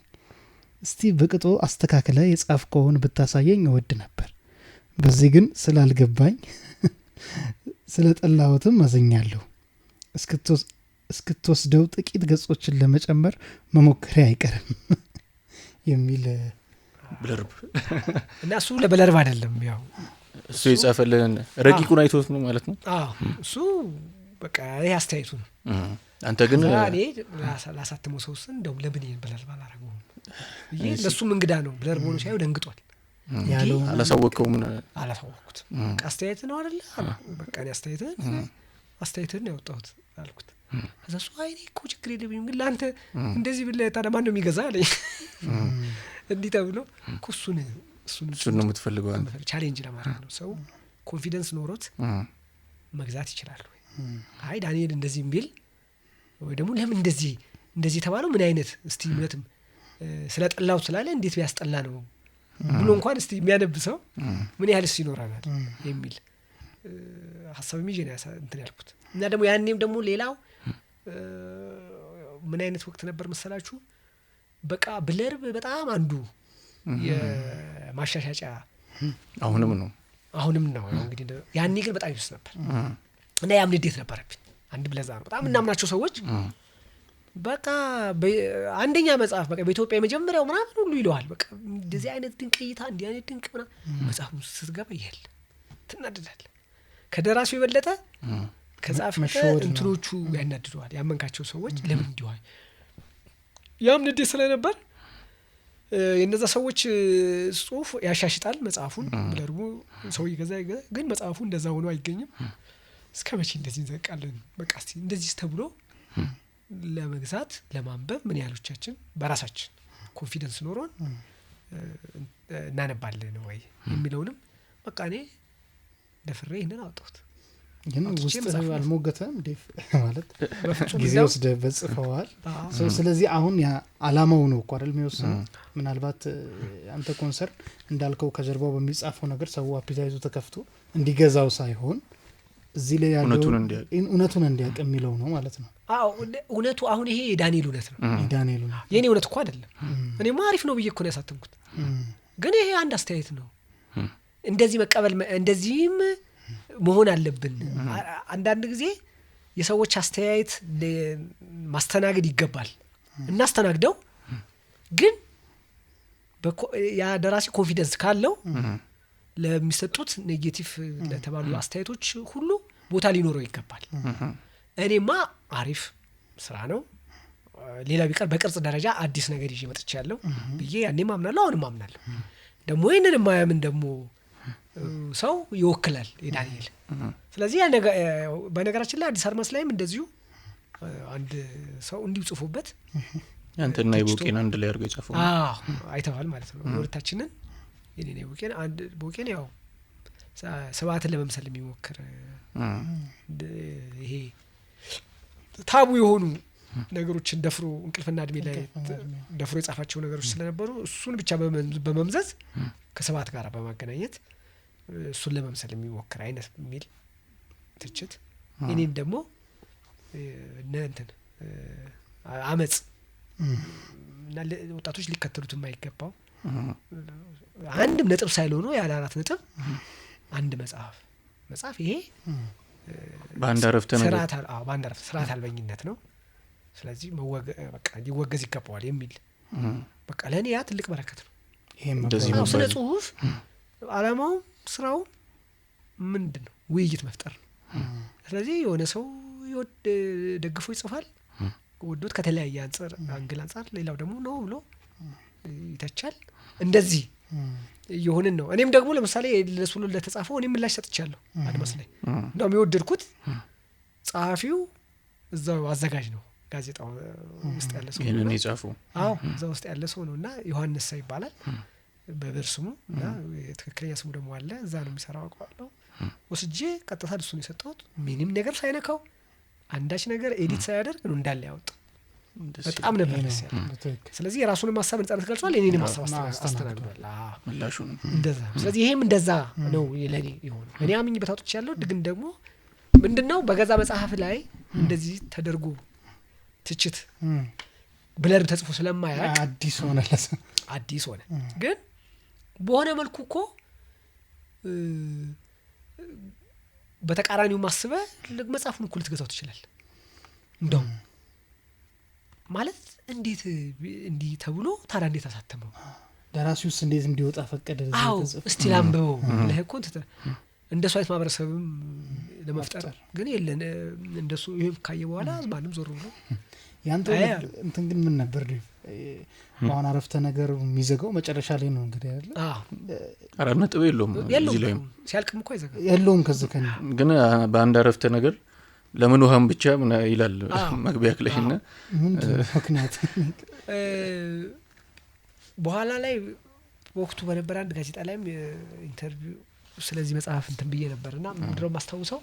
እስቲ በቅጦ አስተካክለ የጻፍከውን ብታሳየኝ እወድ ነበር። በዚህ ግን ስላልገባኝ ስለጠላሁትም አዝኛለሁ። እስክትወስደው ጥቂት ገጾችን ለመጨመር መሞከሬ አይቀርም የሚል ብለርብ እና እሱ ለበለርብ አይደለም ያው እሱ የጻፈልን ረቂቁን አይቶት ነው ማለት ነው። እሱ በቃ ይሄ አስተያየቱ ነው። አንተ ግን እኔ ላሳተመው ሰው እንደው ለምን ይሄን ብለርብ አላረገውም ይሄ ለሱም እንግዳ ነው። ብለርብ ሆኖ ሳይሆን ደንግጧል። ያለው አላሳወቀውም አላሳወቅኩት በቃ አስተያየት ነው አይደል በቃ እኔ አስተያየትን ያወጣሁት አልኩት። ከዛ እሱ አይ እኔ እኮ ችግር የለብኝም ግን ለአንተ እንደዚህ ብለህ ታዲያ ማን ነው የሚገዛ አለኝ። እንዲህ ተብሎ እኮ እሱን ነው የምትፈልገው አንተ ቻሌንጅ ለማድረግ ነው። ሰው ኮንፊደንስ ኖሮት መግዛት ይችላል ወይ አይ ዳንኤል እንደዚህ ቢል ወይ ደግሞ ለምን እንደዚህ ተባለው ምን አይነት እስቲ እውነትም ስለጠላው ስላለ እንዴት ቢያስጠላ ነው ብሎ እንኳን እስቲ የሚያነብ ሰው ምን ያህልስ ይኖራናል የሚል ሐሳብ የሚጀና እንትን ያልኩት እና ደግሞ ያኔም ደግሞ ሌላው ምን አይነት ወቅት ነበር መሰላችሁ በቃ ብለርብ በጣም አንዱ የማሻሻጫ አሁንም ነው እንግዲህ ያኔ ግን በጣም ይስ ነበር እና ያም ንዴት ነበረብኝ። አንድ ብለዛ ነው በጣም እናምናቸው ሰዎች በቃ አንደኛ መጽሐፍ በቃ በኢትዮጵያ የመጀመሪያው ምናምን ሁሉ ይለዋል በቃ እንደዚህ አይነት ድንቅ እይታ እንዲህ አይነት ድንቅ ምናምን መጽሐፉ ስትገባ ይሄል ትናደዳለህ። ከደራሲው የበለጠ ከጻፍ እንትኖቹ ያናድደዋል ያመንካቸው ሰዎች ለምን እንዲዋይ ያም ንዴት ስለነበር የነዛ ሰዎች ጽሁፍ ያሻሽጣል መጽሐፉን ብለርቡ ሰው ይገዛ ግን መጽሐፉ እንደዛ ሆኖ አይገኝም። እስከመቼ እንደዚህ እንዘቃለን በቃ እስቲ እንደዚህ ተብሎ ለመግዛት ለማንበብ ምን ያህሎቻችን በራሳችን ኮንፊደንስ ኖሮን እናነባለን ወይ የሚለውንም በቃ እኔ ደፍሬ ይሄንን አውጣሁት ግን ውስጥ አልሞገተም ዴፍ ማለት ጊዜ ወስደህ በጽፈዋል ስለዚህ አሁን ያ አላማው ነው እኮ አይደል የሚወስነው ምናልባት አንተ ኮንሰርን እንዳልከው ከጀርባው በሚጻፈው ነገር ሰው አፒታይቱ ተከፍቶ እንዲገዛው ሳይሆን እዚህ ላይ ያለው እውነቱን እንዲያውቅ የሚለው ነው ማለት ነው አዎ እውነቱ አሁን ይሄ የዳንኤል እውነት ነው ዳንኤል ነው የኔ እውነት እኮ አይደለም እኔ ማሪፍ ነው ብዬ እኮ ነው ያሳተምኩት ግን ይሄ አንድ አስተያየት ነው እንደዚህ መቀበል እንደዚህም መሆን አለብን አንዳንድ ጊዜ የሰዎች አስተያየት ማስተናገድ ይገባል እናስተናግደው ግን ያ ደራሲ ኮንፊደንስ ካለው ለሚሰጡት ኔጌቲቭ ለተባሉ አስተያየቶች ሁሉ ቦታ ሊኖረው ይገባል እኔማ አሪፍ ስራ ነው ሌላ ቢቀር በቅርጽ ደረጃ አዲስ ነገር ይዤ መጥቻለሁ ብዬ ያኔም አምናለሁ አሁንም አምናለሁ ደግሞ ይሄንን የማያምን ደግሞ ሰው ይወክላል የዳንኤል ስለዚህ በነገራችን ላይ አዲስ አድማስ ላይም እንደዚሁ አንድ ሰው እንዲሁ ጽፎበት አንተና ይቦቄን አንድ ላይ አድርገው ይጻፈው አይተዋል ማለት ነው ወርታችንን የኔ ይቦቄን አንድ ቦቄን ያው ሰባትን ለመምሰል የሚሞክር ይሄ ታቡ የሆኑ ነገሮችን ደፍሮ እንቅልፍና እድሜ ላይ ደፍሮ የጻፋቸው ነገሮች ስለነበሩ እሱን ብቻ በመምዘዝ ከሰባት ጋር በማገናኘት እሱን ለመምሰል የሚሞክር አይነት የሚል ትችት እኔን ደግሞ እንትን አመጽ እና ወጣቶች ሊከተሉት የማይገባው አንድም ነጥብ ሳይሆን ነው ያለ 4 ነጥብ አንድ መጽሐፍ ይሄ በአንድ አረፍተ ነገር በአንድ አረፍተ ስርዓት አልበኝነት ነው ስለዚህ በቃ ሊወገዝ ይገባዋል የሚል በቃ ለኔ ያ ትልቅ በረከት ነው ይሄም እንደዚህ ነው ስለ ጽሁፍ አላማው ስራው ምንድነው ውይይት መፍጠር ስለዚህ የሆነ ሰው ደግፎ ይጽፋል ወዶት ከተለያየ አንግል አንፃር ሌላው ደግሞ ነው ብሎ ይተቻል እንደዚህ ይሁንን ነው እኔም ደግሞ ለምሳሌ ለሱሉ ለተጻፈው እኔም ምላሽ ሰጥቻለሁ አድማስ ላይ እንደውም የወደድኩት ጸሐፊው እዛው አዘጋጅ ነው ጋዜጣው ውስጥ ያለ ሰው ይሄንን ይጻፈው እዛው ውስጥ ያለ ሰው ነውና ዮሐንስ ይባላል በበርስሙ እና ትክክለኛ ስሙ ደግሞ አለ እዛ ነው የሚሰራው አቋለው ወስጄ ቀጥታ እሱ ነው የሰጠሁት ምንም ነገር ሳይነካው አንዳች ነገር ኤዲት ሳያደርግ ነው እንዳለ ያወጣው በጣም ነበር ደስ ያለው ስለዚህ የራሱን ሐሳብ ነጻነት ገልጿል እኔንም ሐሳብ አስተናግዷል ምላሹን እንደዛ ስለዚህ ይሄም እንደዛ ነው ለኔ ይሆነው እኔ አምኝ በታውጥች ያለው ግን ደግሞ ምንድነው በገዛ መጽሐፍ ላይ እንደዚህ ተደርጎ ትችት ብለር ተጽፎ ስለማያውቅ አዲስ ሆነ ግን በሆነ መልኩ እኮ በተቃራኒው ማስበ ለመጽሐፉን እኮ ልትገዛው ትችላለህ እንደው ማለት እንዴት እንዲህ ተብሎ ታዲያ እንዴት አሳተመው ደራሲውስ እንዴት እንዲወጣ ፈቀደ እስቲ ላምበው ለህኩን እንደሱ አይነት ማህበረሰብም ለመፍጠር ግን የለን እንደሱ ይሄም ካየ በኋላ ማንም ዞር ብሎ ያንተ እንትን ግን ምን ነበር አሁን አረፍተ ነገር የሚዘጋው መጨረሻ ላይ ነው እንግዲህ አይደል አራት ነጥብ የለውም እዚህ ላይ ሲያልቅም እኮ ይዘጋል የለውም ከዘከኝ ግን በአንድ አረፍተ ነገር ለምን ውሃም ብቻ ምን ይላል መግቢያ ክለሽና ምክንያት በኋላ ላይ ወቅቱ በነበረ አንድ ጋዜጣ ላይም ኢንተርቪው ስለዚህ መጽሐፍ እንትን ብዬ ነበርና ምንድነው ማስተዋውሰው